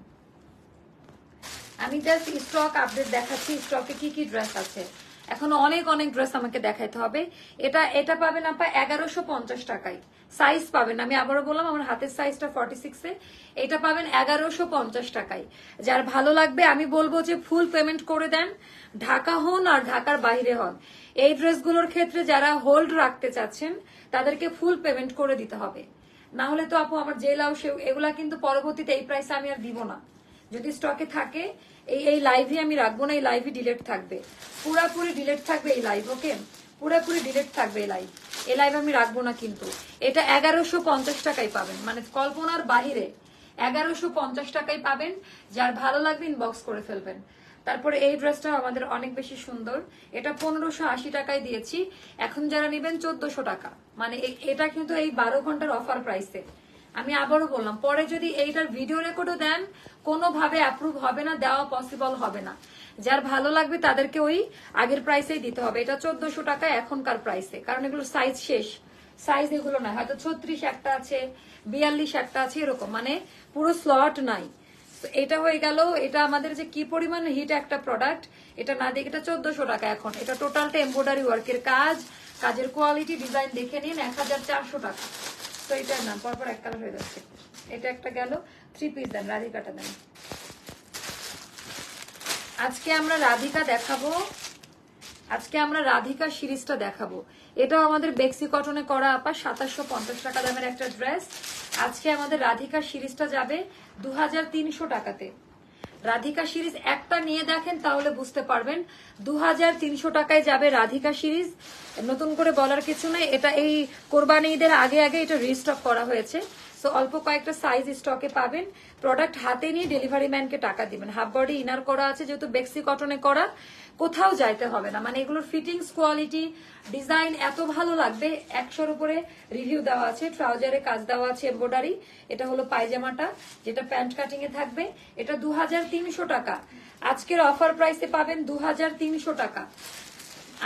আমি জাস্ট স্টক আপডেট দেখাচ্ছি, স্টকে কি কি ড্রেস আছে। এখন অনেক অনেক ড্রেস আমাকে দেখাইতে হবে। এটা পাবেন আপা 1150 টাকায়। সাইজ পাবেন, আমি আবারও বললাম আমার হাতের সাইজটা 46 এ, এটা পাবেন 1150 টাকায়। যার ভালো লাগবে আমি বলবো যে ফুল পেমেন্ট করে দেন, ঢাকা হন আর ঢাকার বাইরে হন। এই ড্রেসগুলোর ক্ষেত্রে যারা হোল্ড রাখতে চাচ্ছেন তাদেরকে ফুল পেমেন্ট করে দিতে হবে, না হলে তো আপু আমার যে লাউ সেও এগুলা কিন্তু পরবর্তীতে এই প্রাইসে আমি আর দিব না। যদি স্টকে থাকে এই লাইভে আমি রাখবো না, এই লাইভে ডিলেট থাকবে, পুরাপুরি ডিলেট থাকবে এই লাইভ। ওকে, পুরাপুরি ডিলেট থাকবে এই লাইভ আমি রাখবো না। কিন্তু এটা 1150 টাকায় পাবেন, মানে কল্পনার বাহিরে 1150 টাকায় পাবেন। যার ভালো লাগবে ইনবক্স করে ফেলবেন। তারপরে এই ড্রেসটা আমাদের অনেক বেশি সুন্দর, এটা 1580 টাকায় দিয়েছি, এখন যারা নেবেন 1400 টাকা। মানে এটা কিন্তু এই 12 ঘন্টার অফার প্রাইসে। আমি আবারও বললাম, পরে যদি এইটার ভিডিও রেকর্ডও দেন কোনোভাবে অ্যাপ্রুভ হবে না, দেওয়া পসিবল হবে না। যার ভালো লাগবে তাদেরকে ওই আগের প্রাইসেই দিতে হবে। এটা 1400 টাকা এখনকার প্রাইসে, কারণ এগুলো সাইজ শেষ, সাইজ এগুলো না, হয়তো 36 একটা আছে, 42 একটা আছে, এরকম মানে পুরো স্লট নাই। এটা হয়ে গেল। এটা আমাদের যে কি পরিমাণ হিট একটা প্রোডাক্ট, এটা না দেখে এটা 1400 টাকা এখন। এটা টোটালটা এমব্রয়ডারি ওয়ার্কের কাজ, কাজের কোয়ালিটি ডিজাইন দেখে নিন, 1400 টাকা। তো এটার নাম পরপর এক কালার হয়ে যাচ্ছে। এটা একটা গেল, 3 পিস দেন, রাধিকাটা দেন। আজকে আমরা রাধিকা দেখাবো, আজকে আমরা রাধিকা সিরিজটা দেখাবো। এটাও আমাদের বেক্সি কটনে করা আপা, 2750 টাকা দামের একটা ড্রেস। আজকে আমাদের রাধিকা সিরিজটা যাবে 2300 টাকাতে। রাধিকা সিরিজ একটা নিয়ে দেখেন তাহলে বুঝতে পারবেন, 2300 টাকায় যাবে রাধিকা সিরিজ। নতুন করে বলার কিছু নেই, এটা এই কোরবানি ঈদের আগে আগে এটা রিস্টক করা হয়েছে। সো অল্প কয়েকটা সাইজ স্টকে পাবেন। প্রোডাক্ট হাতে নিয়ে ডেলিভারি ম্যানকে টাকা দিবেন। হাফ বডি ইনার করা আছে, যেহেতু বেক্সি কটনে করা, কোথাও যাইতে হবে না। মানে এগুলোর ফিটিংস, কোয়ালিটি, ডিজাইন এত ভালো লাগবে। 100-এর উপরে রিভিউ দেওয়া আছে। ট্রাউজারে কাজ দেওয়া আছে এমব্রয়ডারি। এটা হলো পায়জামাটা, যেটা প্যান্ট কাটিং এ থাকবে। এটা 2300 টাকা। আজকের অফার প্রাইসে পাবেন 2300 টাকা।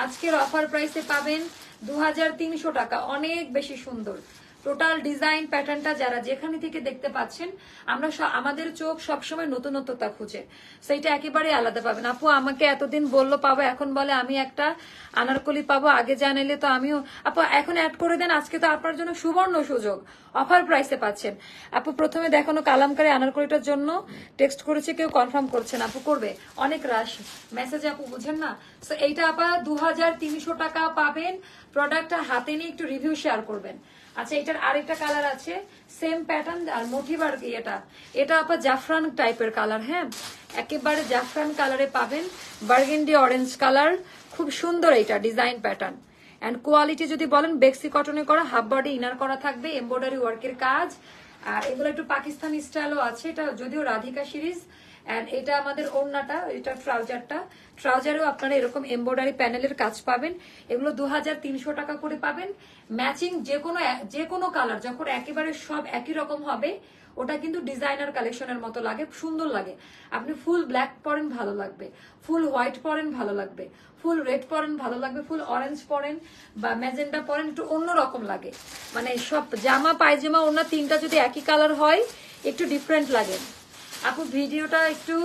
আজকের অফার প্রাইসে পাবেন 2300 টাকা। অনেক বেশি সুন্দর টোটাল ডিজাইন প্যাটার্নটা। যারা যেখানে থেকে দেখতে পাচ্ছেন, আমরা আমাদের চোখ সবসময় নতুনত্বতা খুঁজে, সেইটা একেবারে আলাদা পাবেন। আপু আমাকে এতদিন বললো পাবো, এখন বলে আমি একটা আনারকলি পাবো, আগে জানাইলে তো আমিও। আপু এখন অ্যাড করে দেন, আজকে তো আপনার জন্য সুবর্ণ সুযোগ, অফার প্রাইসে পাচ্ছেন। আপু প্রথমে দেখানো কালামকারী আনারকলিটার জন্য টেক্সট করেছে, কেউ কনফার্ম করছে না। আপু করবে, অনেক রাশ মেসেজ আপু, বুঝেন না। সো এইটা আপা 2300 টাকা পাবেন। প্রোডাক্টটা হাতে নিয়ে একটু রিভিউ শেয়ার করবেন। আচ্ছা, এটার আরেকটা কালার আছে, সেম প্যাটার্ন আর মোটিভ আর কি। এটা আপা জাফরান টাইপের কালার। হ্যাঁ, একেবারে জাফরান কালারে পাবেন, বার্গেন্ডি অরেঞ্জ কালার, খুব সুন্দর এইটা ডিজাইন প্যাটার্ন। এন্ড কোয়ালিটি যদি বলেন, বেক্সি কটনে করা, হাফ বডি ইনার করা থাকবে, এমব্রয়ডারি ওয়ার্কের কাজ। আর এগুলো একটু পাকিস্তানি স্টাইলও আছে। এটা যদিও রাধিকা সিরিজ। এন্ড এটা আমাদের ওড়নাটা, এটা ট্রাউজারেও আপনারা এরকম এমব্রয়ডারি প্যানেলের কাজ পাবেন। এগুলো 2300 টাকা করে পাবেন। ম্যাচিং যে কোনো কালার যখন একেবারে সব একই রকম হবে, ওটা কিন্তু ডিজাইনার কালেকশনের মতো লাগে, সুন্দর লাগে। আপনি ফুল ব্ল্যাক পরেন ভালো লাগবে, ফুল হোয়াইট পরেন ভালো লাগবে, ফুল রেড পরেন ভালো লাগবে, ফুল অরেঞ্জ পরেন বা ম্যাজেন্ডা পরেন একটু অন্যরকম লাগে। মানে সব জামা পায়জামা ওড়না তিনটা যদি একই কালার হয় একটু ডিফারেন্ট লাগে। আপু ভিডিওটা একটু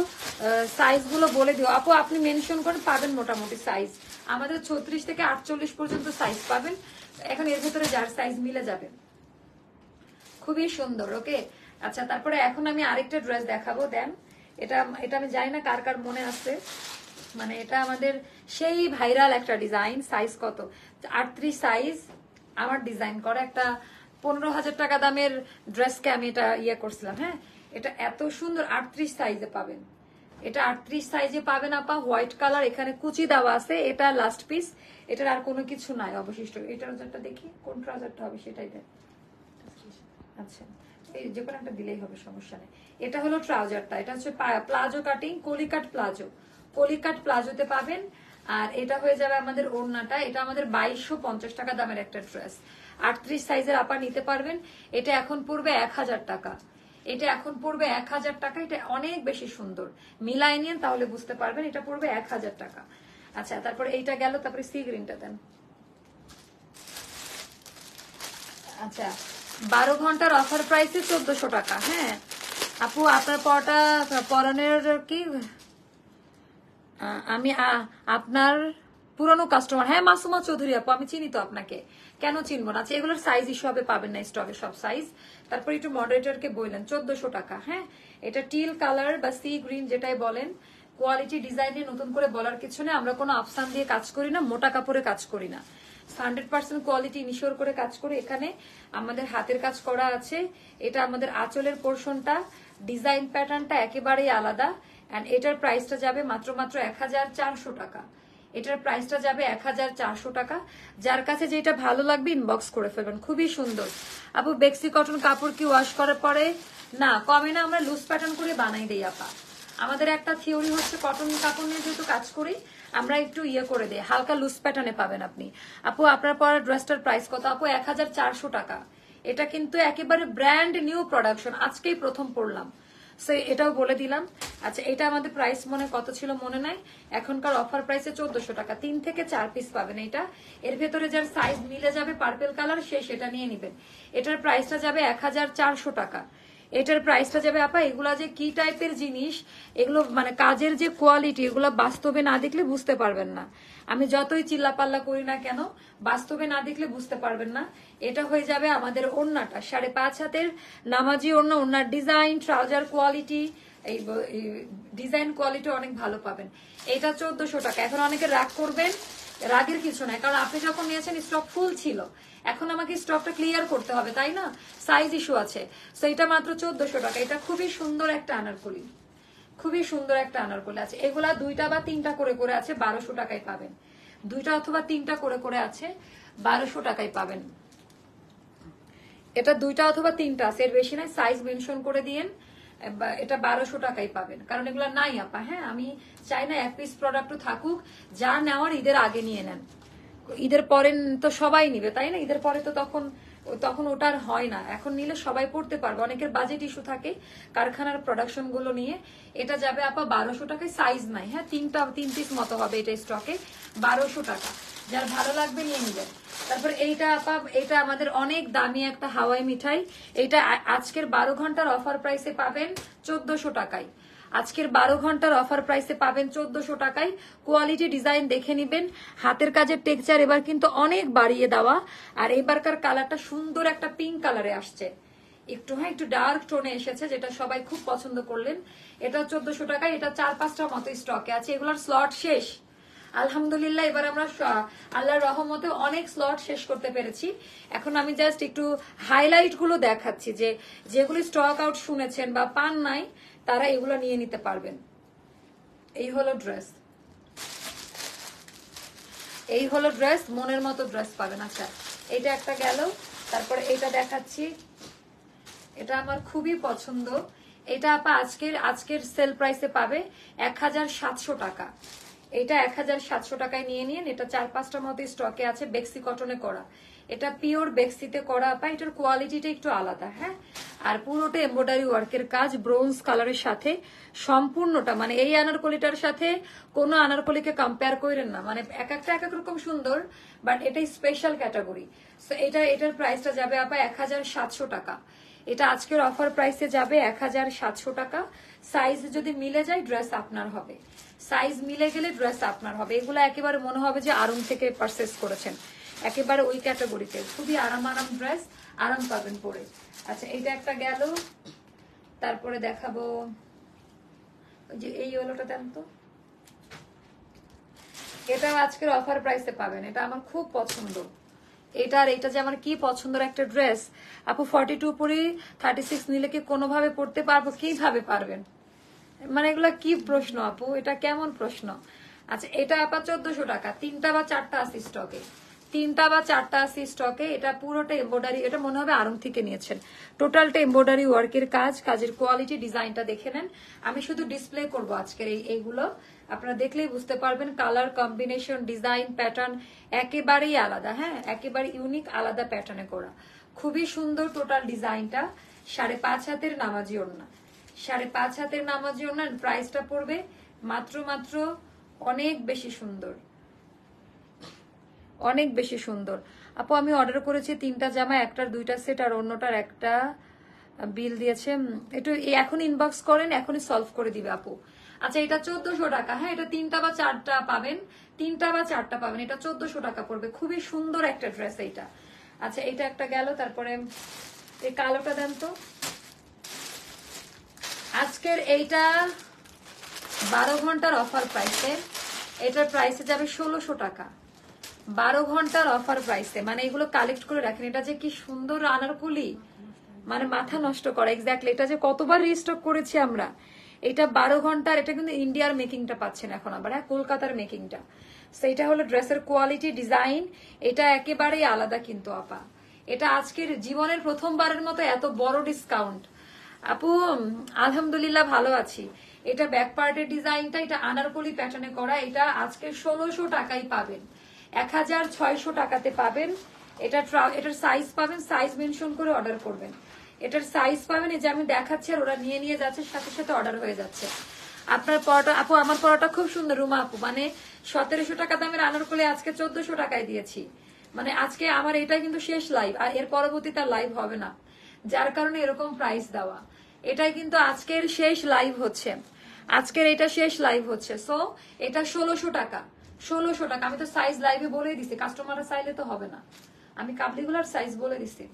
সাইজ গুলো বলে দিও। আপু আপনি মেনশন করে পাবেন মোটামুটি সাইজ, আমাদের 36 থেকে 48 পর্যন্ত সাইজ পাবেন। এখন এর ভিতরে যার সাইজ মিলে যাবে, খুবই সুন্দর। ওকে, আচ্ছা তারপরে এখন আমি আরেকটা ড্রেস দেখাবো। দেন এটা আমি জানি না কার কার মনে আছে, মানে এটা আমাদের সেই ভাইরাল একটা ডিজাইন। সাইজ কত? 38 সাইজ। আমার ডিজাইন করা একটা 15,000 টাকা দামের ড্রেসকে আমি এটা ইয়ে করছিলাম। হ্যাঁ, এটা এত সুন্দর 38 সাইজে পাবেন। এটা 38 সাইজে পাবেন আপা, হোয়াইট কালার, এখানে কুচি দেওয়া আছে। এটা লাস্ট পিস, এটার আর কোনো কিছু নাই অবশিষ্ট। এটার ট্রাউজারটা দেখি, কোন ট্রাউজারটা হবে সেটাই দেন। আচ্ছা, এই যে কোনো একটা দিলেই হবে, সমস্যা নেই। এটা হলো ট্রাউজারটা, এটা হচ্ছে প্লাজো কাটিং, কলিকাট প্লাজো, কলিকাট প্লাজোতে পাবেন। আর এটা হয়ে যাবে আমাদের ওড়নাটা। এটা আমাদের 2250 টাকা দামের একটা ড্রেস। 38 সাইজের আপা নিতে পারবেন। এটা এখন পড়বে 1000 টাকা। এটা এখন পড়বে 1000 টাকা। এটা অনেক বেশি সুন্দর, মিলাই নিন তাহলে বুঝতে পারবেন। এটা পড়বে 1000 টাকা। আচ্ছা, তারপরে এইটা গেল, তারপরে সি গ্রিনটা দেন। আচ্ছা, 12 ঘন্টার অফার প্রাইসে 1400 টাকা। হ্যাঁ আপু, আপনার পরানের কি আমি আপনার পুরনো কাস্টমার। হ্যাঁ মাসুমা চৌধুরী আপু, আমি চিনি তো আপনাকে, কেন চিনবো না। আচ্ছা এগুলোর সাইজ হিসাবে পাবেন না স্টকে সব সাইজ। তারপর একটু মডারেটরকে বললেন 1400 টাকা। হ্যাঁ এটা টিল কালার বা সি গ্রিন যেটাই বলেন, কোয়ালিটি ডিজাইনে নতুন করে বলার কিছু নেই। আমরা কোনো আফসান দিয়ে কাজ করি না, মোটা কাপড়ে কাজ করি না, 100% কোয়ালিটি ইনশিওর করে কাজ করে। এখানে আমাদের হাতের কাজ করা আছে। এটা আমাদের আঁচলের পোর্শনটা, ডিজাইন প্যাটার্নটা একেবারেই আলাদা। এন্ড এটার প্রাইসটা যাবে মাত্র 1400 টাকা। এটার প্রাইসটা যাবে 1400 টাকা। যার কাছে যেটা ভালো লাগবে ইনবক্স করে ফেলবেন। খুবই সুন্দর আপু। বেক্সি কটন কাপড় কি ওয়াশ করার পরে না কমে না? আমরা লুজ প্যাটার্ন করে বানাই দেই আপা। আমাদের একটা থিওরি হচ্ছে কটন কাপড় নিয়ে যেহেতু কাজ করি, আমরা একটু করে দিই, হালকা লুজ প্যাটার্নে পাবেন আপনি। আপু আপনার পরা ড্রেসটার প্রাইস কত? আপু 1400 টাকা। এটা কিন্তু একেবারে ব্র্যান্ড নিউ প্রোডাকশন, আজকেই প্রথম পড়লাম, সো এটাও বলে দিলাম। আচ্ছা এটা আমাদের প্রাইস মনে কত ছিল মনে নাই, এখনকার অফার প্রাইসে 1400 টাকা। 3 থেকে 4 পিস পাবেন এটা। এর ভেতরে যার সাইজ মিলে যাবে পার্পল কালার সে সেটা নিয়ে নেবেন। এটার প্রাইসটা যাবে 1400 টাকা। এটার প্রাইসটা যাবে আপা। এগুলা যে কি টাইপের জিনিস, এগুলো মানে কাজের যে কোয়ালিটি, এগুলো বাস্তবে না দেখলে বুঝতে পারবেন না। আমি যতই চিল্লাপাল্লা করি না কেন, বাস্তবে না দেখলে বুঝতে পারবেন না। এটা হয়ে যাবে আমাদের ওড়নাটা, 5.5 হাতের নামাজি ওড়না। ওড়নার ডিজাইন, ট্রাউজার কোয়ালিটি, এই ডিজাইন কোয়ালিটি অনেক ভালো পাবেন। এটা 1400 টাকা। এখন অনেকে রাগ করবেন, রাগের কিছু নাই, কারণ আপনি যখন নিয়েছেন স্টক ফুল ছিল, এখন আমাকে স্টকটা ক্লিয়ার করতে হবে তাই না, সাইজ ইস্যু আছে। সো এটা মাত্র 1400 টাকা। এটা খুবই সুন্দর একটা আনারকলি, খুবই সুন্দর একটা আনারকলি আছে। এগুলা 2টা বা 3টা করে করে আছে, 1200 টাকায় পাবেন। 2টা অথবা 3টা করে করে আছে, 1200 টাকায় পাবেন। এটা 2টা অথবা 3টা আছে, এর বেশি নাই। সাইজ মেনশন করে দিয়েন। এটা 1200 টাকায় পাবেন, কারণ এগুলো নাই আপা। হ্যাঁ আমি চাই না এক পিস প্রোডাক্টও থাকুক, যা নেওয়ার ঈদের আগে নিয়ে নেন। ঈদের পরে তো সবাই নিবে তাই না, ঈদের পরে তো তখন তখন ওটার হয় না। এখন নিলে সবাই পড়তে পারবে, অনেকের বাজেট ইস্যু থাকে কারখানার প্রোডাকশন গুলো নিয়ে। এটা যাবে আপা 1200 টাকায়, সাইজ নাই। হ্যাঁ 3 পিস মতো হবে এটা স্টকে, 1200 টাকা। যার ভালো লাগবে নিয়ে নিবেন। তারপর এইটা আপা, এটা আমাদের অনেক দামি একটা হাওয়াই মিঠাই। এটা আজকের 12 ঘন্টার অফার প্রাইসে পাবেন 1400 টাকায়। আজকের 12 ঘন্টার অফার প্রাইসে পাবেন 1400 টাকায়। কোয়ালিটি ডিজাইন দেখে নিবেন। হাতের কাজের টেক্সচার এবার কিন্তু অনেক বাড়িয়ে দেওয়া। আর এবারকার কালারটা সুন্দর একটা পিঙ্ক কালারে আসছে, একটু হ্যাঁ একটু ডার্ক টোনে এসেছে, যেটা সবাই খুব পছন্দ করলেন। এটা 1400 টাকায়। এটা 4-5টা মতো স্টকে আছে, এগুলোর স্লট শেষ আলহামদুলিল্লাহ। এবার আমরা আল্লাহর রহমতে অনেক স্লট শেষ করতে পেরেছি। এখন আমি জাস্ট একটু হাইলাইট গুলো দেখাচ্ছি, যে যেগুলো স্টক আউট শুনেছেন বা পান নাই তারা এগুলো নিয়ে নিতে পারবেন। এই হলো ড্রেস, এই হলো ড্রেস, মনের মতো ড্রেস পাবেন। আচ্ছা এটা একটা গেল। তারপরে এটা দেখাচ্ছি, এটা আমার খুবই পছন্দ। এটা আপা আজকের সেল প্রাইসে পাবে 1700 টাকা। এটা 1700 টাকায় নিয়ে নিন। এটা 4-5টা মতো স্টকে আছে, বেক্সি কটনে করা। এটা পিওর বেক্সিতে করা আপা। এটার কোয়ালিটিটা একটু আলাদা। হ্যাঁ আর পুরোটা এমব্রয়ডারি ওয়ার্কের কাজ, ব্রোঞ্জ কালারের সাথে সম্পূর্ণটা। মানে এই আনারকলিটার সাথে কোনো আনারকলিকে কম্পেয়ার করেন না, মানে এক একটা এক এক রকম সুন্দর, বাট এটাই স্পেশাল ক্যাটাগরি। সো এটার প্রাইসটা যাবে আপা 1700 টাকা। এটা আজকের অফার প্রাইসে যাবে 1700 টাকা। সাইজ যদি মিলে যায় ড্রেস আপনার হবে, সাইজ মিলে গেলে ড্রেস আপনার হবে। এগুলো একেবারে মনে হবে যে আরং থেকে পারচেস করেছেন, একেবারে ওই ক্যাটাগরিতে। খুবই আরাম ড্রেস, আরাম পাবেন পরে। আচ্ছা এটা একটা গেল। তারপরে দেখাবো ওই যে এই ইয়েলোটা দেন তো, এটা আজকের অফার প্রাইসে পাবেন। এটা আমার খুব পছন্দ। এটা যে আমার কি পছন্দের একটা ড্রেস আপু। 42 পরে 36 নিলে কি কোনোভাবে পড়তে পারবো? কিভাবে পারবেন? মানে এগুলা কি প্রশ্ন আপু, এটা কেমন প্রশ্ন? আচ্ছা এটা আপা 1400 টাকা। 3টা বা 4টা আছে স্টকে, 3টা বা 4টা আছে স্টকে। এটা পুরোটা এমব্রয়ডারি, এটা মনে হবে আরং থেকে নিয়েছেন। টোটালটা এমব্রয়ডারি ওয়ার্কের কাজ, কাজের কোয়ালিটি ডিজাইনটা দেখে নেন। আমি শুধু ডিসপ্লে করব আজকের এইগুলো, আপনারা দেখলেই বুঝতে পারবেন। কালার কম্বিনেশন, ডিজাইন, প্যাটার্ন একেবারেই আলাদা। হ্যাঁ একেবারে ইউনিক, আলাদা প্যাটার্নে করা, খুবই সুন্দর টোটাল ডিজাইনটা। 5.5 হাতের নামাজি ওড়না, 5.5 হাতের নামাজি ওড়নার প্রাইসটা পড়বে মাত্র অনেক বেশি সুন্দর, অনেক বেশি সুন্দর। আপু আমি অর্ডার করেছি 3টা জামা, একটার 2টা সেট আর অন্যটার একটা বিল দিয়েছে, একটু এখন ইনবক্স করেন, এখনই সলভ করে দিবে আপু। আচ্ছা এটা 1400 টাকা, হ্যাঁ এটা 3টা বা 4টা পাবেন, 3টা বা 4টা পাবেন, এটা 1400 টাকা পড়বে। খুবই সুন্দর একটা ড্রেস এইটা। আচ্ছা এটা একটা গেল, তারপরে এই কালোটা দেন তো। আজকের এইটা 12 ঘন্টার অফার প্রাইসে, এটার প্রাইসে যাবে 1600 টাকা। 12 ঘন্টার অফার প্রাইসে, মানে এগুলো কালেক্ট করে রাখেন। এটা যে কি সুন্দর আনারকলি, মানে মাথা নষ্ট করা। এক্স্যাক্টলি, এটা যে কতবার রিস্টক করেছি আমরা। এটা 12 ঘন্টার, এটা কিন্তু ইন্ডিয়ার মেকিংটা পাচ্ছেন এখন আবার, হ্যাঁ কলকাতার মেকিংটা। সেইটা হলো ড্রেসের কোয়ালিটি, ডিজাইন, এটা একেবারেই আলাদা কিন্তু আপা। এটা আজকের জীবনের প্রথমবারের মতো এত বড় ডিসকাউন্ট আপু। আলহামদুলিল্লাহ ভালো আছি। এটা ব্যাক পার্টের ডিজাইনটা, এটা আনারকলি প্যাটার্নে করা, এটা আজকে 1600 টাকাই পাবেন, 1600 টাকাতে পাবেন। এটার সাইজ পাবেন, সাইজ মেনশন করে অর্ডার করবেন। এটার সাইজ পাবেন, এই যে আমি দেখাচ্ছি আর ওরা নিয়ে নিয়ে যাচ্ছে, সাথে সাথে অর্ডার হয়ে যাচ্ছে। আপনার পরোটা আপু, আমার পরোটা খুব সুন্দর রুমা আপু, মানে 1700 টাকা দামের আনারকলি আজকে 1400 টাকায় দিয়েছি। মানে আজকে আমার এটাই কিন্তু শেষ লাইভ, আর এর পরবর্তীতে লাইভ হবে না, যার কারণে এরকম প্রাইস দেওয়া। এটাই কিন্তু আজকের শেষ লাইভ হচ্ছে, আজকের এটা শেষ লাইভ হচ্ছে। সো এটা 1600 টাকা, 1600 টাকা। আমি তো সাইজ লাইভে বলে দিছি, কাস্টমাররা চাইলে তো হবে না, আমি কাবলিগুলার সাইজ বলে দিছি।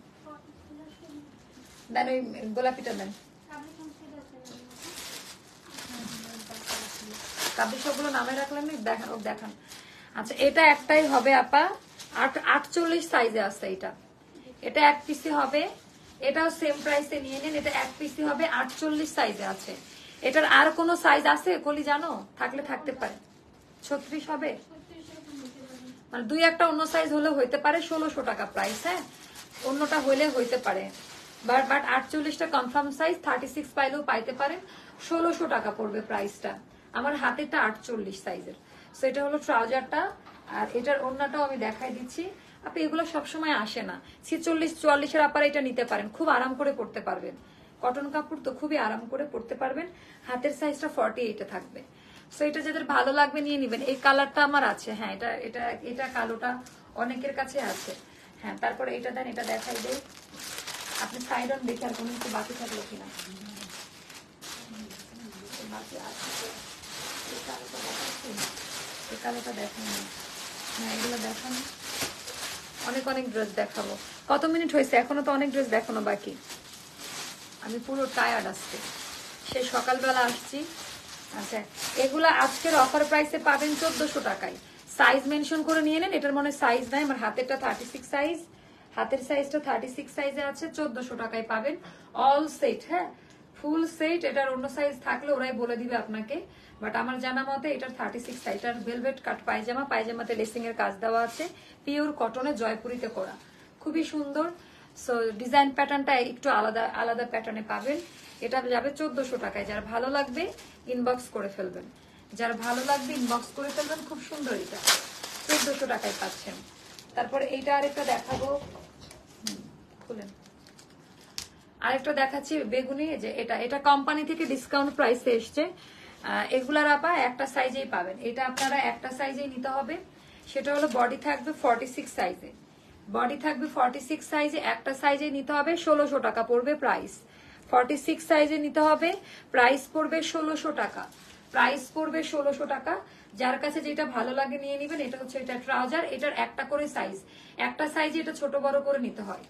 দেন ওই গোলাপিটা দেন, কাবলি সবগুলো নামে রাখলেন, দেখান ও দেখান। আচ্ছা এটা একটাই হবে আপা, 48 সাইজে আছে এটা, এটা এক পিসি হবে। এটাও সেম প্রাইসে নিয়ে নেন, এটা এক পিসি হবে, 48 সাইজে আছে। এটার আর কোনো সাইজ আছে কলি জানো? থাকলে থাকতে পারে, 36 হবে, মানে দুই একটা অন্য সাইজ হলে হইতে পারে। 1600 টাকা প্রাইস, হ্যাঁ অন্যটা হইলে হইতে পারে, বাট 48টা কনফার্ম সাইজ, 36 পাইলেও পাইতে পারেন। 1600 টাকা পড়বে প্রাইসটা। আমার হাতেরটা 48 সাইজের। সো এটা হলো ট্রাউজারটা, আর এটার ওড়নাটাও আমি দেখাই দিচ্ছি। আপনি এগুলো সবসময় আসে না, 46-44 আপার এটা নিতে পারেন, খুব আরাম করে পড়তে পারবেন। কটন কাপড় তো খুবই আরাম করে পড়তে পারবেন। হাতের সাইজটা 48 থাকবে। সো এটা যাদের ভালো লাগবে নিয়ে নিবেন। এই কালারটা আমার আছে, হ্যাঁ এটা এটা এটা কালোটা অনেকের কাছে আছে। হ্যাঁ তারপরে এটা দেন, এটা দেখাই দেয়। আপনি সাইড অন দেখে আর কোনো কিছু বাকি থাকলো কিনা। এই কালোটা দেখেন, হ্যাঁ এগুলো দেখান। অনেক অনেক ড্রেস দেখাবো। কত মিনিট হয়েছে? এখনো তো অনেক ড্রেস দেখানো বাকি। আমি পুরো টায়ার্ড আজকে, সে সকালবেলা আসছি। আচ্ছা এগুলা আজকের অফার প্রাইসে পাবেন 1400 টাকায়। সাইজ মেনশন করে নিয়ে নেন, এটার মনে সাইজ নাই, আমার হাতেরটা 36 সাইজ, হাতের সাইজটা 36 সাইজে আছে, 1400 টাকায় পাবেন। অল সেট, হ্যাঁ ফুল সেট। এটার অন্য সাইজ থাকলে ওরাই বলে দিবে আপনাকে, বাট আমার জানা মতে এটার 36 সাইজ। এটার ভেলভেট কাট পায়জামা, পায়জামাতে লেসিং এর কাজ দেওয়া আছে, পিওর কটনে জয়পুরিতে করা, খুবই সুন্দর। সো ডিজাইন প্যাটার্নটা একটু আলাদা আলাদা প্যাটার্নে পাবেন। এটা যাবে 1400 টাকায়। যার ভালো লাগবে ইনবক্স করে ফেলবেন, যার ভালো লাগবে ইনবক্স করে ফেলবেন। খুব সুন্দর, এটা 1400 টাকায় পাচ্ছেন। তারপর এইটা আরেকটা দেখাবো, খুলেন। আরেকটা দেখাচ্ছি বেগুনি, যে এটা এটা কোম্পানি থেকে ডিসকাউন্ট প্রাইসে এসছে। এগুলার আপা একটা সাইজেই পাবেন, এটা আপনারা একটা সাইজেই নিতে হবে। সেটা হলো বডি থাকবে 46 সাইজে, বডি থাকবে 46 সাইজে, একটা সাইজে নিতে হবে। 1600 টাকা পড়বে প্রাইস। 46 সাইজে নিতে হবে, প্রাইস পড়বে 1600 টাকা, প্রাইস পড়বে 1600 টাকা। যার কাছে যেটা ভালো লাগে নিয়ে নেবেন। এটা হচ্ছে এটা ট্রাউজার, এটার একটা করে সাইজ, একটা সাইজে এটা ছোট বড় করে নিতে হয়।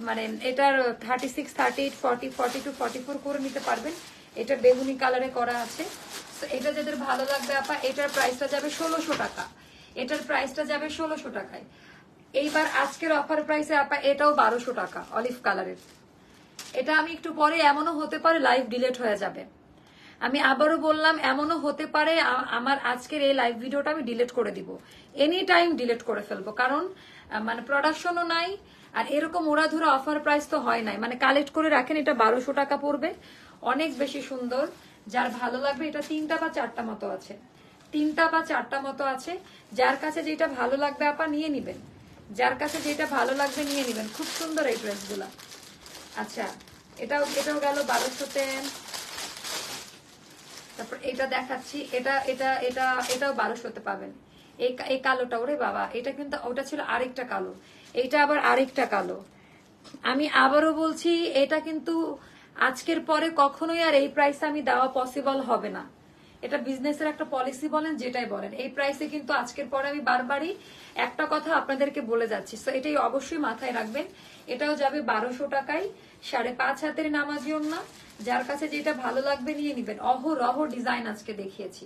মানে এটার 36, 38, 40, 42, 44 করে নিতে পারবেন। এটা বেগুনি কালারে করা আছে। তো এটা যাদের ভালো লাগবে আপা, এটার প্রাইসটা যাবে 1600 টাকা, এটার প্রাইসটা যাবে 1600 টাকায়। এইবার আজকের অফার প্রাইসে আপা এটাও 1200 টাকা, অলিভ কালারের। এটা আমি একটু পরে, এমনও হতে পারে লাইভ ডিলেট হয়ে যাবে। আমি আবারও বললাম, এমনও হতে পারে আমার আজকের এই লাইভ ভিডিওটা আমি ডিলিট করে দিব, এনি টাইম ডিলিট করে ফেলবো। কারণ মানে প্রোডাকশনও নাই, আর এরকম ওড়াধুরা অফার প্রাইস তো হয় নাই। মানে কালেক্ট করে রাখেন, এটা 1200 টাকা পড়বে, অনেক বেশি সুন্দর। যার ভালো লাগবে, এটা 3টা বা 4টা মতো আছে, 3টা বা 4টা মতো আছে। যার কাছে যেটা ভালো লাগবে আপা নিয়ে নিবেন, যার কাছে যেটা ভালো লাগবে নিয়ে নিবেন। খুব সুন্দর এই ড্রেসগুলা। আচ্ছা এটাও এটাও গেল 1200-তে। তারপর এটা দেখাচ্ছি, এটা এটা এটা এটাও 1200-তে পাবেন। এই কালোটা, ওরে বাবা, এটা কিন্তু ওটা ছিল আরেকটা কালো, এইটা আবার আরেকটা কালো। আমি আবারও বলছি, এটা কিন্তু আজকের পরে কখনোই আর এই প্রাইসে আমি দেওয়া পসিবল হবে না। এটা বিজনেসের একটা পলিসি বলেন, যেটাই বলেন, এই প্রাইসে কিন্তু আজকের পরে আমি বারবারই একটা কথা আপনাদেরকে বলে যাচ্ছি, তো এটাই অবশ্যই মাথায় রাখবেন। এটাও যাবে 1200 টাকায়, 5.5 হাতের নামাজি ওড়না। যার কাছে যেটা ভালো লাগবে নিয়ে নিবেন। অহরহ ডিজাইন আজকে দেখিয়েছি,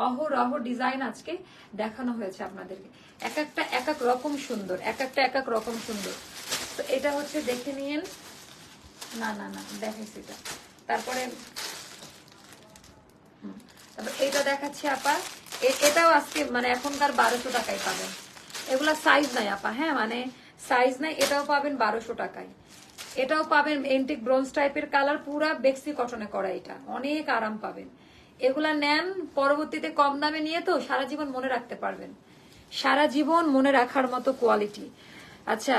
অহরহ ডিজাইন আজকে দেখানো হয়েছে আপনাদেরকে, এক একটা এক এক রকম সুন্দর, এক একটা এক এক রকম সুন্দর। তো এটা হচ্ছে দেখে নিয়েন, না না না দেখাইছি এটা। তারপরে তারপর এটা দেখাচ্ছি আপা, এটাও আজকে মানে এখনকার 1200 টাকায় পাবেন। এগুলা সাইজ নাই আপা, হ্যাঁ মানে সাইজ নাই, এটাও পাবেন 1200 টাকায়। এটাও পাবেন এন্টিক ব্রোঞ্জ টাইপের কালার, পুরা বেক্সি কটনে করা, এটা অনেক আরাম পাবেন। এগুলা নেন, পরবর্তীতে কম দামে নিয়ে তো সারা জীবন মনে রাখতে পারবেন, সারা জীবন মনে রাখার মতো কোয়ালিটি। আচ্ছা,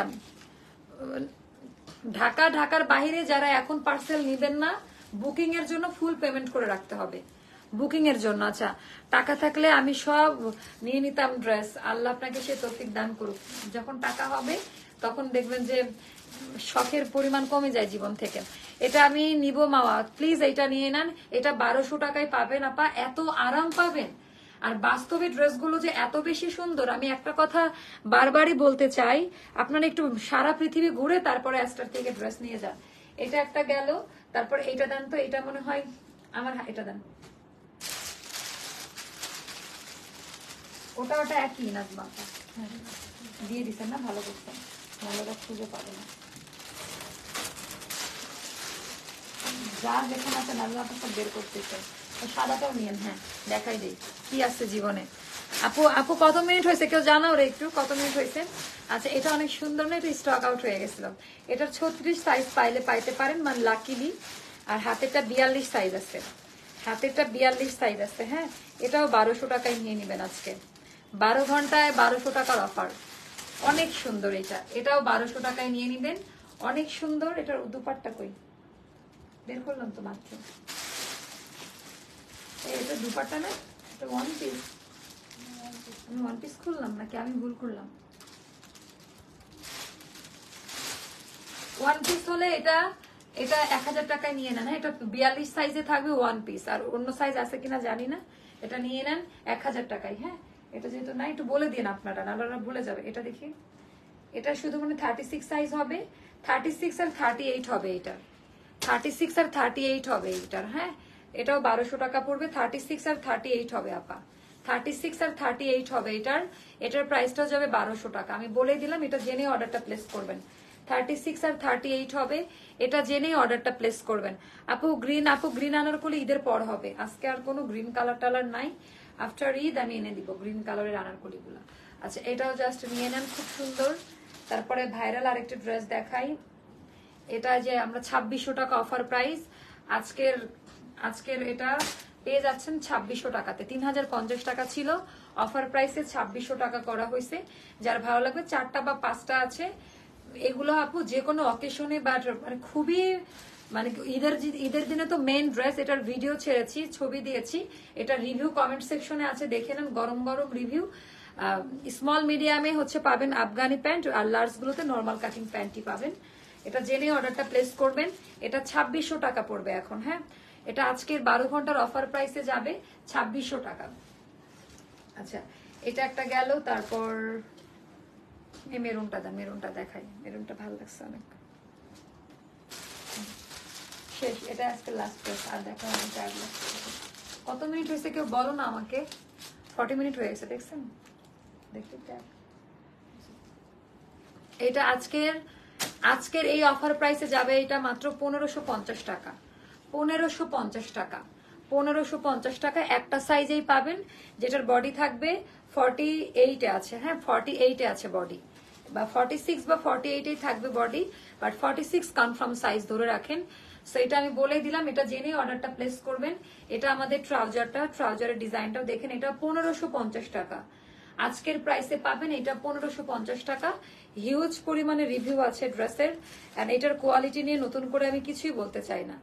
ঢাকার বাইরে যারা এখন পার্সেল নিবেন না, বুকিং এর জন্য ফুল পেমেন্ট করে রাখতে হবে, বুকিং এর জন্য। আচ্ছা, টাকা থাকলে আমি সব নিয়ে নিতাম ড্রেস, আল্লাহ আপনাকে সে তৌফিক দান করুক। যখন টাকা হবে তখন দেখবেন যে শখের পরিমাণ কমে যায় জীবন থেকে। এটা আমি নিব মাওয়া, প্লিজ এটা নিয়ে নেন। এটা 1200 টাকায় পাবেন আপা, এত আরাম পাবেন। আর বাস্তবে ড্রেসগুলো যে এত বেশি সুন্দর, আমি একটা কথা বারবারই বলতে চাই, আপনারা একটু সারা পৃথিবী ঘুরে তারপরে অ্যাস্টার থেকে ড্রেস নিয়ে যান। এটা একটা গেল, তারপর এইটা দেন তো, এটা মনে হয় আমার, এটা দেন, ওটা ওটা একই নাজমা আপা, দিয়ে দিচ্ছেন না, ভালো করছেন, ভালো খুঁজে পাবে না, যা যেখানে আছে নাজমা আপা সব বের করতেছে। সাদাটাও নিয়েন, হ্যাঁ দেখাই দেই কি আছে জীবনে। আপু আপু কত মিনিট হয়েছে কেউ জানাও রে একটু, কত মিনিট হয়েছে? আচ্ছা, এটা অনেক সুন্দর না, এটা স্টক আউট হয়ে গেছিল। এটার 36 সাইজ পাইলে পাইতে পারেন, মানে লাকিলি। আর হাতেরটা 42 সাইজ আছে, হাতেরটা 42 সাইজ আছে। হ্যাঁ, এটাও 1200 টাকায় নিয়ে নিবেন আজকে, 12 ঘন্টায় 1200 টাকার অফার। অনেক সুন্দর এটা, এটাও 1200 টাকায় নিয়ে নিবেন, অনেক সুন্দর। এটার দুপাট্টা কই বের করলাম তো মাত্র, এটা দুপাট্টা না, এটা ওয়ান পিস। আমি ওয়ান পিস খুললাম নাকি আমি ভুল করলাম? ওয়ান পিস হলে এটা এটা 1000 টাকায় নিয়ে নেন। এটা 42 সাইজে থাকবে ওয়ান পিস, আর অন্য সাইজ আছে কিনা জানি না। এটা নিয়ে নেন 1000 টাকায়। হ্যাঁ, এটা যেহেতু না, একটু বলে দিন আপনারা, নাহলে ভুলে যাবে। এটা দেখি, এটা শুধু মানে 36 সাইজ হবে, 36 আর 38 হবে এটার, 36 আর 38 হবে এটার। হ্যাঁ, এটাও 1200 টাকা পড়বে, 36 আর 38 হবে আপা, 36 আর 38 হবে এটার। এটার প্রাইসটাও যাবে 1200 টাকা। আমি বলে দিলাম, এটা জেনে অর্ডারটা প্লেস করবেন। 36 আর 38 হবে, এটা জেনেই অর্ডারটা প্লেস করবেন। আপু গ্রিন আনারকলি ঈদের পর হবে, আজকে আর কোনো গ্রিন কালার টালার নাই। আফটার ঈদ আমি এনে দিব গ্রিন কালারের আনারকলি গুলা। আচ্ছা, এটাও জাস্ট নিয়ে নেন, খুব সুন্দর। তারপরে ভাইরাল আরেকটা ড্রেস দেখাই, এটা যে আমরা 2600 টাকা অফার প্রাইস, আজকের এটা পেয়ে যাচ্ছেন 2600 টাকাতে। 3050 টাকা ছিল, অফার প্রাইসে 2600 টাকা করা হয়েছে। যার ভালো লাগবে, 4টা বা 5টা আছে। এগুলো আপু যে কোনো অকেশনে বা মানে খুবই মানে ঈদের দিনে তো মেইন ড্রেস। এটার ভিডিও ছেড়েছি, ছবি দিয়েছি, এটা রিভিউ কমেন্ট সেকশনে আছে, দেখে নেন, গরম গরম রিভিউ। স্মল মিডিয়ামে হচ্ছে পাবেন আফগানি প্যান্ট, আর লার্জ গুলোতে নর্মাল কাটিং প্যান্টই পাবেন। এটা জেনে অর্ডারটা প্লেস করবেন। এটা 2600 টাকা পড়বে এখন। হ্যাঁ, এটা আজকের 12 ঘন্টার অফার প্রাইসে যাবে 2600 টাকা। আচ্ছা, এটা একটা গেল। তারপর এই মেরুনটা দেন, মেরুনটা দেখাই, মেরুনটা ভালো লাগছে অনেক। শেষ, এটা আজকে লাস্ট ড্রেস, আর দেখা হবে 4 লাখ। কত মিনিট হয়েছে কেউ বলো না আমাকে? 40 মিনিট হয়ে গেছে, দেখছেন? দেখতে এটা আজকের এই অফার প্রাইসে যাবে, এটা মাত্র 1550 টাকা, 1550 টাকা, 1550 টাকা। একটা সাইজেই পাবেন, যেটার বডি থাকবে 48 আছে। হ্যাঁ, 48 আছে বডি, বা 46 বা 48 থাকবে বডি, বাট 46 কনফার্ম সাইজ ধরে রাখেন। সো এটা আমি বলে দিলাম, এটা জেনে অর্ডারটা প্লেস করবেন। এটা আমাদের ট্রাউজারের ডিজাইনটাও দেখেন, এটা 1550 টাকা আজকের প্রাইসে পাবেন। এটা 1550 টাকা, হিউজ পরিমাণে রিভিউ আছে ড্রেসের। এন্ড এটার কোয়ালিটি নিয়ে নতুন করে আমি কিছুই বলতে চাই না,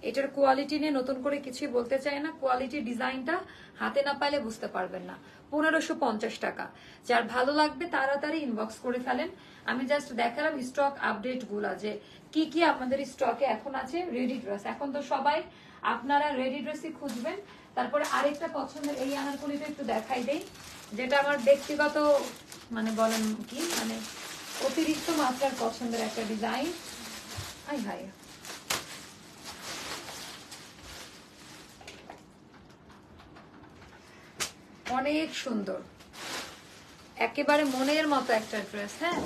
এটার কোয়ালিটি নিয়ে নতুন করে কিছুই বলতে চাই না। কোয়ালিটি ডিজাইনটা হাতে না পাইলে বুঝতে পারবেন না। 1550 টাকা। যার ভালো লাগবে তাড়াতাড়ি ইনবক্স করে ফেলেন। আমি জাস্ট দেখালাম স্টক আপডেট গুলা যে কি কি আমাদের স্টকে এখন আছে রেডি ড্রেস। এখন তো সবাই আপনারা রেডি ড্রেসই খুঁজবেন। তারপরে আরেকটা পছন্দের এই আনারকলিটা একটু দেখাই দেই, যেটা আমার ব্যক্তিগত মানে বলেন কি মানে অতিরিক্ত মাত্রার পছন্দের একটা ডিজাইন। হাই হাই, অনেক সুন্দর, একেবারে মনের মতো একটা ড্রেস। হ্যাঁ,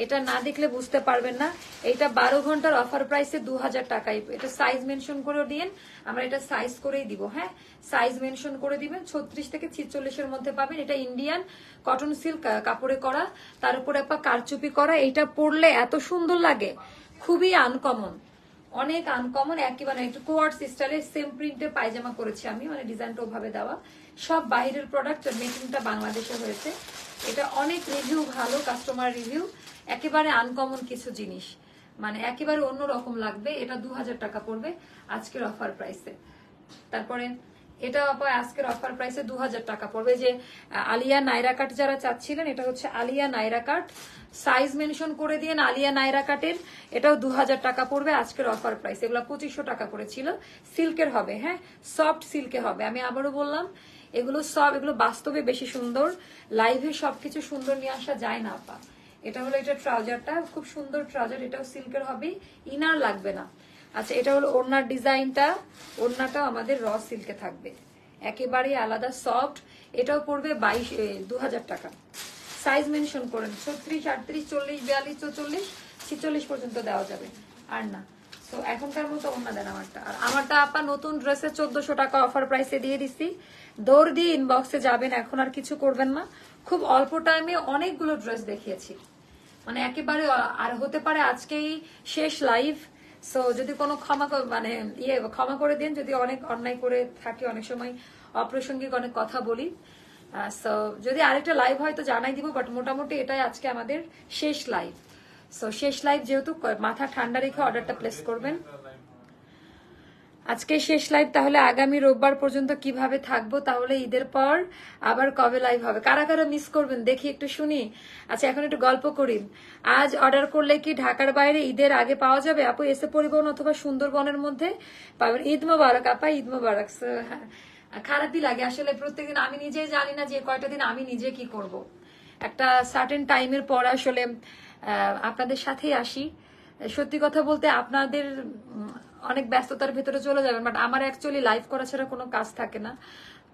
এটা না দেখলে বুঝতে পারবেন না। এটা 12 ঘন্টার অফার প্রাইসে 2000 টাকায়। এটা সাইজ মেনশন করে দিন, আমরা এটা সাইজ করেই দিব। হ্যাঁ, সাইজ মেনশন করে দিবেন। 36 থেকে 46 এর মধ্যে পাবেন। এটা ইন্ডিয়ান কটন সিল্ক কাপড়ে করা, তার উপরে একটা কারচুপি করা। এটা পরলে এত সুন্দর লাগে, খুবই আনকমন, অনেক আনকমন। একেবারে একটু কোয়ার্টস স্টাইলে সেম প্রিন্টে পায়জামা করেছি আমি, মানে ডিজাইনটা ওভাবে দেওয়া। সব বাইরের প্রোডাক্ট, মেকিংটা বাংলাদেশে হয়েছে। এটা অনেক রিভিউ ভালো, কাস্টমার রিভিউ। একেবারে আনকমন কিছু জিনিস, মানে একেবারে অন্যরকম লাগবে। এটা 2000 টাকা পড়বে আজকের অফার প্রাইসে। তারপরে এটা আজকের অফার প্রাইসে 2000 টাকা পড়বে। যে আলিয়া নাইরা কাট যারা চাচ্ছিলেন, এটা হচ্ছে আলিয়া নাইরা কাট, সাইজ মেনশন করে দিয়ে আলিয়া নাইরা কাটের। এটাও 2000 টাকা পড়বে আজকের অফার প্রাইস। এগুলো 2500 টাকা করেছিল। সিল্কের হবে, হ্যাঁ সফট সিল্কে হবে। আমি আবারও বললাম এগুলো সব, এগুলো বাস্তবে বেশি সুন্দর, লাইভে সবকিছু সুন্দর নিয়ে আসা যায় না আপা। এটা হলো এটা ট্রাউজারটা, খুব সুন্দর ট্রাউজার, এটাও সিল্কের হবে, ইনার লাগবে না। আচ্ছা, এটা হলো ওড়নার ডিজাইনটা, ওড়নাটাও আমাদের র সিল্কে থাকবে, একেবারে আলাদা সফট। এটাও পড়বে 2000 টাকা। সাইজ মেনশন করেন 36, 38, 40, 42, 44, 46 পর্যন্ত দেওয়া যাবে, আর না। তো এখনকার মতো ওড়না দেন আমারটা। আর আমারটা আপা নতুন ড্রেসে 1400 টাকা অফার প্রাইসে দিয়ে দিচ্ছি। দৌড় দিয়ে ইনবক্সে যাবেন, এখন আর কিছু করবেন না। খুব অল্প টাইমে অনেকগুলো ড্রেস দেখিয়েছি, মানে একেবারে। আর হতে পারে আজকেই শেষ লাইভ। সো যদি কোনো ক্ষমা করে দিন যদি অনেক অন্যায় করে থাকি, অনেক সময় অপ্রাসঙ্গিক অনেক কথা বলি। সো যদি আরেকটা লাইভ হয় তো জানাই দিব, বাট মোটামুটি এটাই আজকে আমাদের শেষ লাইভ। সো শেষ লাইভ যেহেতু, মাথা ঠান্ডা রেখে অর্ডারটা প্লেস করবেন। আজকে শেষ লাইভ, তাহলে আগামী রোববার পর্যন্ত কিভাবে থাকবো? তাহলে ঈদের পর আবার কবে লাইভ হবে? কারা কারা মিস করবেন দেখি, একটু শুনি। আচ্ছা, এখন একটু গল্প করি। আজ অর্ডার করলে কি ঢাকার বাইরে ঈদের আগে পাওয়া যাবে আপু? এসে পরিবহন অথবা সুন্দরবনের মধ্যে পাবেন। ঈদ মোবারক আপা, ঈদ মোবারক। খারাপই লাগে আসলে, প্রত্যেকদিন আমি নিজেই জানি না যে কয়টা দিন আমি নিজে কি করব। একটা সার্টেন টাইমের পর আসলে আপনাদের সাথেই আসি। সত্যি কথা বলতে আপনাদের অনেক ব্যস্ততার ভেতরে চলে যাবেন, বাট আমার অ্যাকচুয়ালি লাইভ করা ছাড়া কোনো কাজ থাকে না।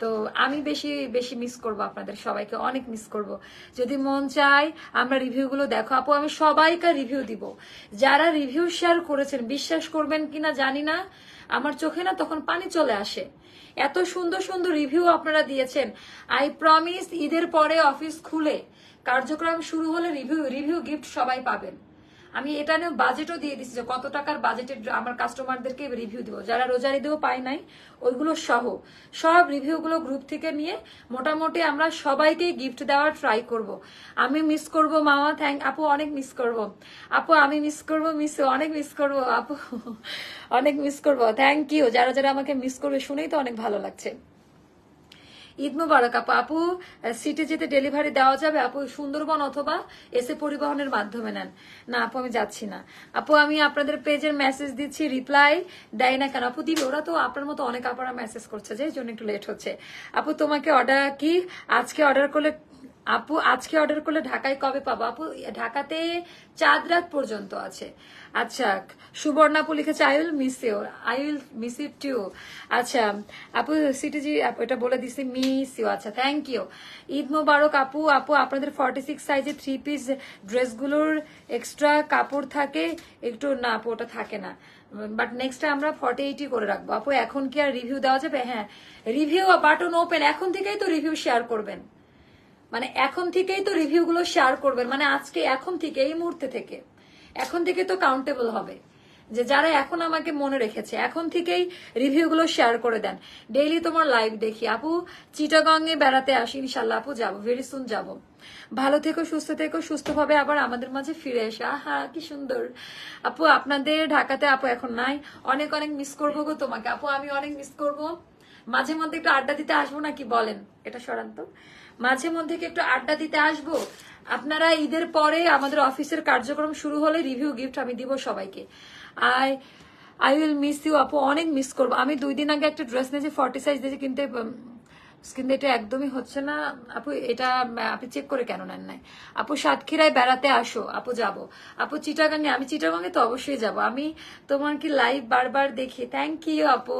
তো আমি বেশি বেশি মিস করব আপনাদের সবাইকে, অনেক মিস করব। যদি মন চায় আমরা রিভিউগুলো দেখো আপু, আমি সবাইকে রিভিউ দিব। যারা রিভিউ শেয়ার করেছেন, বিশ্বাস করবেন কিনা জানি না, আমার চোখে না তখন পানি চলে আসে। এত সুন্দর সুন্দর রিভিউ আপনারা দিয়েছেন। আই প্রমিস ঈদের পরে অফিস খুলে কার্যক্রম শুরু হলে রিভিউ গিফট সবাই পাবেন। আমি এটা নিয়ে বাজেটও দিয়ে দিচ্ছি যে কত টাকার বাজেটের আমার কাস্টমারদেরকে রিভিউ দিব, যারা রোজার ঈদেও পায় নাই ওইগুলো সহ সব রিভিউগুলো গ্রুপ থেকে নিয়ে মোটামুটি আমরা সবাইকে গিফট দেওয়ার ট্রাই করব। আমি মিস করব মামা, আপু অনেক মিস করব আপু, আমি মিস করব, অনেক মিস করব আপু, অনেক মিস করব। থ্যাংক ইউ যারা যারা আমাকে মিস করবে, শুনেই তো অনেক ভালো লাগছে। ঈদ মুবারক আপু। আপু সিটে যেতে ডেলিভারি দেওয়া যাবে আপু? সুন্দরবন অথবা এসে পরিবহনের মাধ্যমে নেন। না আপু, আমি যাচ্ছি না আপু। আমি আপনাদের পেজের মেসেজ দিচ্ছি, রিপ্লাই দেয় না কেন? আপু দিবে, ওরা তো আপনার মতো অনেক আপনারা মেসেজ করছে, যে জন্য একটু লেট হচ্ছে। আপু তোমাকে অর্ডার কি আজকে অর্ডার করলে? আপু আজকে অর্ডার করলে ঢাকায় কবে পাবো? আপু ঢাকাতে চাঁদ রাত পর্যন্ত আছে। আচ্ছা, সুবর্ণাপু লিখেছে I will miss you too. আচ্ছা আপু, সিটিজি এটা বলে দিছি, মিস ইউ। আচ্ছা, থ্যাংক ইউ। ঈদ মোবারক আপু। আপু আপনাদের 46 সাইজে 3 পিস ড্রেসগুলোর এক্সট্রা কাপড় থাকে একটু? না আপু, ওটা থাকে না, বাট নেক্সট আমরা 48 করে রাখবো আপু। এখন কি আর রিভিউ দেওয়া যাবে? হ্যাঁ, রিভিউ বাটন ওপেন। এখন থেকেই তো রিভিউ শেয়ার করবেন, মানে এখন থেকেই তো রিভিউ গুলো শেয়ার করবেন, মানে আজকে এখন থেকে, এই মুহূর্তে থেকে, এখন থেকে তো কাউন্টেবল হবে। যে যারা এখন আমাকে মনে রেখেছে এখন থেকেই রিভিউগুলো শেয়ার করে দেন। ডেইলি তোমার লাইভ দেখি আপু। চিটাগংয়ে বেড়াতে আসি ইনশাল্লাহ আপু, যাবো, ভেরি সুন যাবো। ভালো থেকো, সুস্থ থেকো, সুস্থভাবে আবার আমাদের মাঝে ফিরে এসে। আহা কি সুন্দর আপু, আপনাদের ঢাকাতে আপু এখন নাই, অনেক অনেক মিস করবো গো তোমাকে আপু, আমি অনেক মিস করবো। মাঝে মধ্যে একটু আড্ডা দিতে আসবো নাকি বলেন, এটা সরান্ত, মাঝে মধ্যে কি একটু আড্ডা দিতে আসবো? আপনারা ঈদের পরে আমাদের অফিসের কার্যক্রম শুরু হলে রিভিউ গিফট আমি দিব সবাইকে। I I will miss you আপু, অনেক মিস করবো। আমি 2 দিন আগে একটা ড্রেস নিয়েছি 40 সাইজ দিয়েছি, কিন্তু এটা একদমই হচ্ছে না আপু। এটা আপনি চেক করে কেন নেন নাই আপু? সাতক্ষীরায় বেড়াতে আসো আপু, যাব আপু। চিটাগাঙে, আমি চিটাগাঙে তো অবশ্যই যাব। আমি তোমার কি লাইভ বারবার দেখি, থ্যাংক ইউ আপু।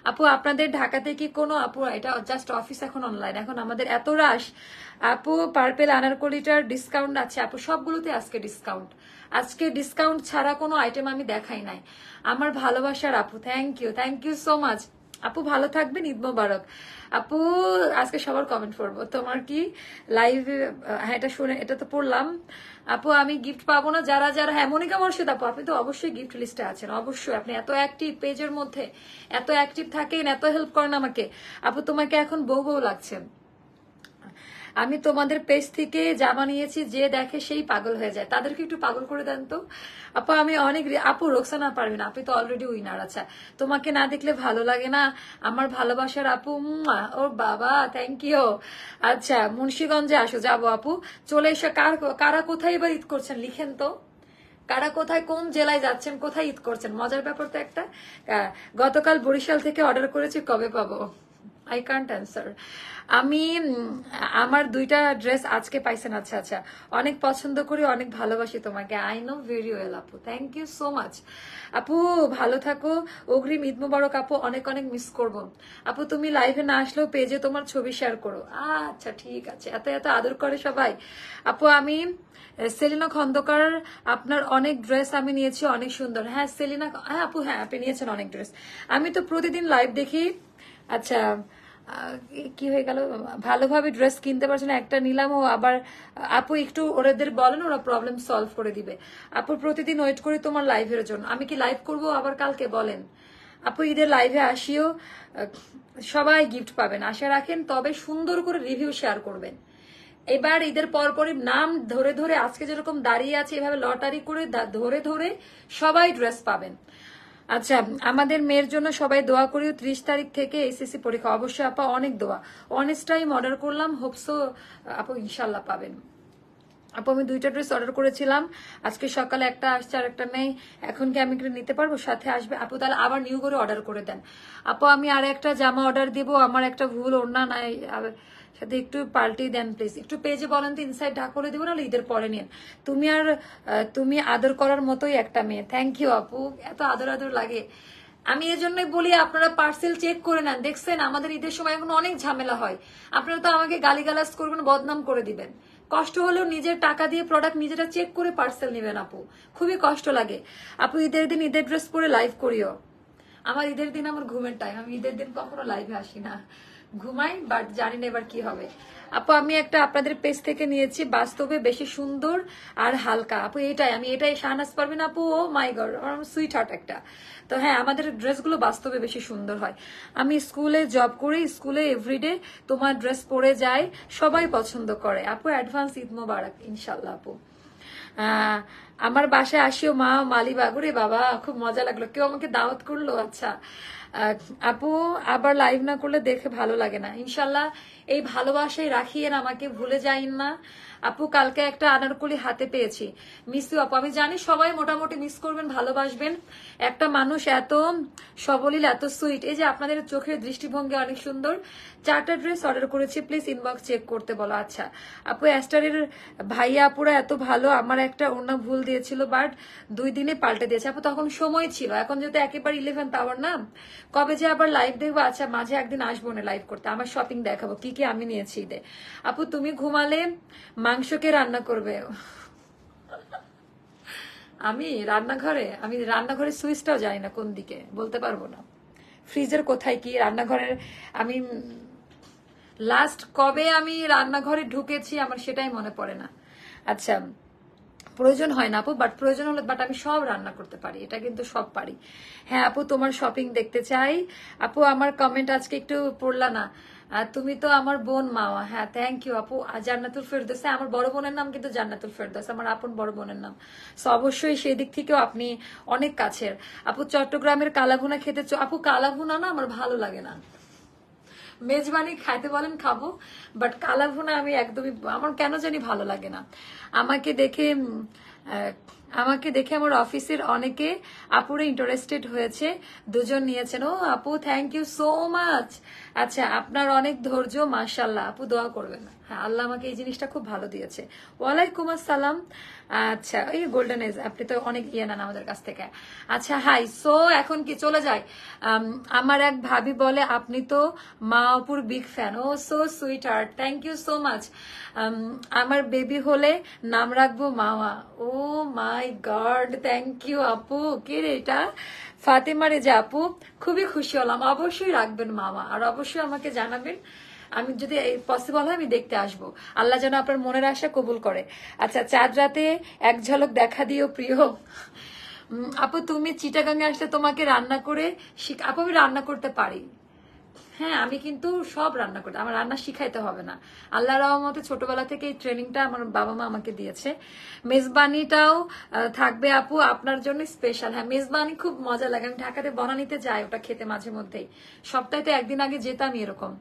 আপু আপনাদের ঢাকাতে কি কোনো আপু, এটা জাস্ট অফিস এখন অনলাইন, এখন আমাদের এত রাশ আপু। পার্পেল আনারকলিটার ডিসকাউন্ট আছে আপু, সবগুলোতে আজকে ডিসকাউন্ট, আজকে ডিসকাউন্ট ছাড়া কোনো আইটেম আমি দেখাই নাই। আমার ভালোবাসার আপু, থ্যাংক ইউ সো মাচ আপু। ভালো থাকবেন, ঈদ মোবারক আপু। আজকে সবার কমেন্ট পড়বো, তোমার কি লাইভ, হ্যাঁ এটা শুনে, এটা তো পড়লাম আপু। আমি গিফট পাবো না? যারা যারা, হ্যাঁ মনিকা মোর্শেদ আপু, আপনি তো অবশ্যই গিফট লিস্টে আছেন, অবশ্যই। আপনি এত অ্যাক্টিভ পেজের মধ্যে, এত অ্যাক্টিভ থাকেন, এত হেল্প করেন আমাকে আপু। তোমাকে এখন বউ বউ লাগছে। আমি তোমাদের পেজ থেকে জামা নিয়েছি, যে দেখে সেই পাগল হয়ে যায়, তাদেরকে একটু পাগল করে দেন তো আপু। আমি অনেক, আপু রোকসানা পারবেন, আপনি তো অলরেডি উইনার। আচ্ছা, তোমাকে না দেখলে ভালো লাগে না আমার ভালোবাসার আপু, ওর বাবা, থ্যাংক ইউ। আচ্ছা, মুন্সিগঞ্জে আসো, যাবো আপু, চলে এসে। কারা কোথায় এবার ঈদ করছেন লিখেন তো, কারা কোথায়, কোন জেলায় যাচ্ছেন, কোথায় ঈদ করছেন? মজার ব্যাপার তো একটা। গতকাল বরিশাল থেকে অর্ডার করেছি, কবে পাবো? I can't answer. আমি আমার 2টা ড্রেস আজকে পাইছেন? আচ্ছা আচ্ছা, অনেক পছন্দ করি, অনেক ভালোবাসি তোমাকে, আই নো ভেরি ওয়েল আপু, থ্যাংক ইউ সো মাচ আপু। ভালো থাকো, অগ্রিম ঈদ মোবারক আপু, অনেক অনেক মিস করব আপু। তুমি লাইভে না আসলেও পেজে তোমার ছবি শেয়ার করো। আচ্ছা ঠিক আছে, এত এত আদর করে সবাই আপু। আমি সেলিনা খন্দকার, আপনার অনেক ড্রেস আমি নিয়েছি, অনেক সুন্দর। হ্যাঁ সেলিনা, হ্যাঁ আপু, হ্যাঁ আপনি নিয়েছেন অনেক ড্রেস। আমি তো প্রতিদিন লাইভ দেখি। আচ্ছা, কি হয়ে গেল, ভালোভাবে ড্রেস কিনতে পারছে না, একটা নিলাম। ও আবার আপু একটু ওদের বলেন, ওরা প্রবলেম সলভ করে দিবে আপু। প্রতিদিন ওয়েট করি তোমার লাইভের জন্য। আমি কি লাইভ করব আবার কালকে বলেন আপু? ঈদের লাইভে আসিও, সবাই গিফট পাবেন, আশা রাখেন। তবে সুন্দর করে রিভিউ শেয়ার করবেন। এবার ঈদের পরপরই নাম ধরে ধরে, আজকে যেরকম দাঁড়িয়ে আছে এভাবে লটারি করে ধরে ধরে সবাই ড্রেস পাবেন। আচ্ছা, আমাদের মেয়ের জন্য সবাই দোয়া করিও। 30 তারিখ থেকে এসএসসি পরীক্ষা, অবশ্যই আপা, অনেক দোয়া। অনেস্ট টাইম অর্ডার করলাম, হোপসো আপু ইনশাল্লাহ পাবেন আপু। আমি 2টা ড্রেস অর্ডার করেছিলাম, আজকে সকালে একটা আসছে আর একটা নেই। এখন কি আমি নিতে পারবো? সাথে আসবে আপু, তাহলে আবার নিউ করে অর্ডার করে দেন আপু। আমি আর একটা জামা অর্ডার দিব, আমার একটা ভুল ওড়না নাই, সাথে একটু পাল্টে দেন প্লিজ। একটু পেজে বলেন তো, ইনসাইড ঢাক করে দিব, নাহলে ঈদের পরে নিন। তুমি আদর করার মতোই একটা মেয়ে, থ্যাংক ইউ আপু। এত আদর আদর লাগে। আমি এজন্যই বলি আপনারা পার্সেল চেক করে নেন। দেখছেন আমাদের ঈদের সময় এখন অনেক ঝামেলা হয়, আপনারা তো আমাকে গালিগালাজ করবেন, বদনাম করে দিবেন। কষ্ট হলেও নিজের টাকা দিয়ে প্রোডাক্ট নিজেরা চেক করে পার্সেল নেবেন আপু, খুবই কষ্ট লাগে আপু। ঈদের দিন ঈদের ড্রেস পরে লাইভ করিও। আমার ঈদের দিন আমার ঘুমের টাইম, আমি ঈদের দিন কখনো লাইভে আসি না, ঘুমাই, বাট জানি না এবার কি হবে আপু। আমি একটা আপনাদের পেজ থেকে নিয়েছি, বাস্তবে বেশি সুন্দর আর হালকা আপু, এটাই শাহনাজ পারবেন আপু। ও মাই গড, আমার সুইট হার্ট একটা। তো হ্যাঁ, আমাদের ড্রেসগুলো বাস্তবে বেশি সুন্দর হয়। আমি স্কুলে জব করি, স্কুলে এভরিডে তোমার ড্রেস পরে যাই, সবাই পছন্দ করে আপু। অ্যাডভান্স ঈদ মোবারক ইনশাল্লাহ আপু। আমার বাসায় আসিও মা, মালিবাগ। রে বাবা, খুব মজা লাগলো, কেউ আমাকে দাওয়াত করলো। আচ্ছা আপু, আবার লাইভ না করলে দেখে ভালো লাগে না। ইনশাল্লাহ এই ভালোবাসাই রাখিয়েন, আমাকে ভুলে যাইন না আপু। কালকে একটা আনারকলি হাতে পেয়েছি, মিস ইউ আপু। আমি জানি সবাই মোটামুটি মিস করবেন, ভালোবাসবেন। একটা মানুষ এত সবলীল, এত সুইট। এই যে আপনাদের চোখের দৃষ্টিভঙ্গি অনেক সুন্দর। 4টা ড্রেস অর্ডার করেছি, প্লিজ ইনবক্স চেক করতে বলো। আচ্ছা আপু, অ্যাস্টারের ভাইয়া আপুরা এত ভালো, আমার একটা অন্য ভুল দিয়েছিল, বাট 2 দিনে পাল্টে দিয়েছে আপু। তখন সময় ছিল, এখন যেহেতু একেবারে 11th আওয়ার না, কবে যে আবার লাইভ দেখবো। আচ্ছা, মাঝে একদিন আসবো না লাইভ করতে, আমার শপিং দেখাবো কি কি আমি নিয়েছি ঈদে আপু। তুমি ঘুমালে মাংসকে রান্না করবে? আমি রান্নাঘরে সুইচটাও জানি না কোন দিকে, বলতে পারবো না। ফ্রিজের কোথায় কি, রান্নাঘরের আমি লাস্ট কবে আমি রান্নাঘরে ঢুকেছি আমার সেটাই মনে পড়ে না। আচ্ছা, প্রয়োজন হয় না আপু, বাট প্রয়োজন হলে বাট আমি সব রান্না করতে পারি, এটা কিন্তু সব পারি। হ্যাঁ আপু তোমার শপিং দেখতে চাই। আপু আমার কমেন্ট আজকে একটু পড়লা না, তুমি তো আমার বোন মাওয়া। হ্যাঁ থ্যাংক ইউ আপু। জান্নাতুল ফেরদৌস, আমার বড় বোনের নাম কিন্তু জান্নাতুল ফেরদৌস, আমার আপন বড় বোনের নাম। সো অবশ্যই সেই দিক থেকেও আপনি অনেক কাছের। আপু চট্টগ্রামের কালাভুনা খেতে আপু কালাভুনা না আমার ভালো লাগে না, মেজবানি খাইতে বলেন খাবো, বাট কালাভুনা আমি একদমই, আমার কেন জানি ভালো লাগে না। আমাকে দেখে আমাকে দেখে আমার অফিসের অনেকে আপুরে ইন্টারেস্টেড হয়েছে, দুজন নিয়েছেন। ও আপু থ্যাংক ইউ সো মাচ। আচ্ছা আপনার অনেক ধৈর্য, মাশাল্লাহ আপু দোয়া করবেন। হ্যাঁ আল্লাহ আমাকে এই জিনিসটা খুব ভালো দিয়েছে। ওয়ালাইকুম আসসালাম। আচ্ছা এই গোল্ডেন এজ, আপনি তো অনেক ইয়ে নেন আমাদের কাছ থেকে। আচ্ছা হাই, সো এখন কি চলে যায়। আমার এক ভাবি বলে আপনি তো মা আপুর big fan. Oh so sweetheart, thank you so much. আমার বেবি হলে নাম রাখবো Mawa. Oh my God, thank you আপু। কে রে এটা? ফাতেমা রেজা আপু, খুবই খুশি হলাম। অবশ্যই রাখবেন মাওয়া, আর অবশ্যই আমাকে জানাবেন, আমি যদি পসিবল হয় আমি দেখতে আসবো। আল্লাহ যেন আপনার মনের আশা কবুল করে। আচ্ছা চাঁদ রাতে এক ঝলক দেখা দিও প্রিয়। আপু তুমি চিটাগাঙ্গে আসলে তোমাকে রান্না করে আপু আমি রান্না করতে পারি। হ্যাঁ আমি কিন্তু সব রান্না করতে, আমার রান্না শিখাইতে হবে না। আল্লাহ রহমতে ছোটবেলা থেকে এই ট্রেনিংটা আমার বাবা মা আমাকে দিয়েছে। মেজবানিটাও থাকবে আপু আপনার জন্য স্পেশাল। হ্যাঁ মেজবানি খুব মজা লাগে, আমি ঢাকাতে বনানীতে যাই ওটা খেতে মাঝে মধ্যেই, সপ্তাহে তো একদিন আগে যেতাম এরকম।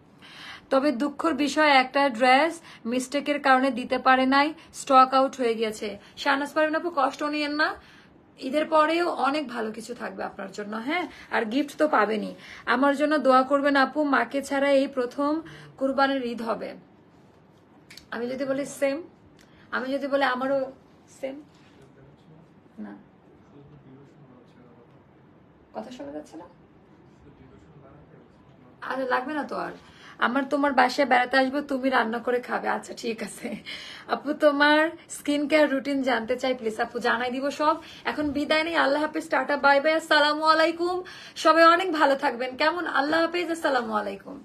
তবে দুঃখের বিষয় একটা ড্রেস মিস্টেকের কারণে দিতে পারে নাই, স্টক আউট হয়ে গেছে। শাহনাজ পারভিন আপু কষ্ট নিয়েন না, ঈদের পরেও অনেক ভালো কিছু থাকবে আপনার জন্য। হ্যাঁ আর গিফট তো পাবেনই। আমার জন্য দোয়া করবেন আপু, মাকে ছাড়া এই প্রথম কুরবানির ঈদ হবে। আমি যদি বলি সেম, আমি যদি বলি আমারও সেম, না কথা শোনা যাচ্ছে না, আর লাগবে না তো আর। আমার তোমার বাসায় বেড়াতে আসবো, তুমি রান্না করে খাবে। আচ্ছা ঠিক আছে আপু, তোমার স্কিন কেয়ার রুটিন জানতে চাই প্লিজ। আপু জানাই দিব সব। এখন বিদায় নেই, আল্লাহ হাফিজ, টাটা বাই বাই, আসসালামু আলাইকুম। সবাই অনেক ভালো থাকবেন কেমন? আল্লাহ হাফিজ, আসসালামু আলাইকুম।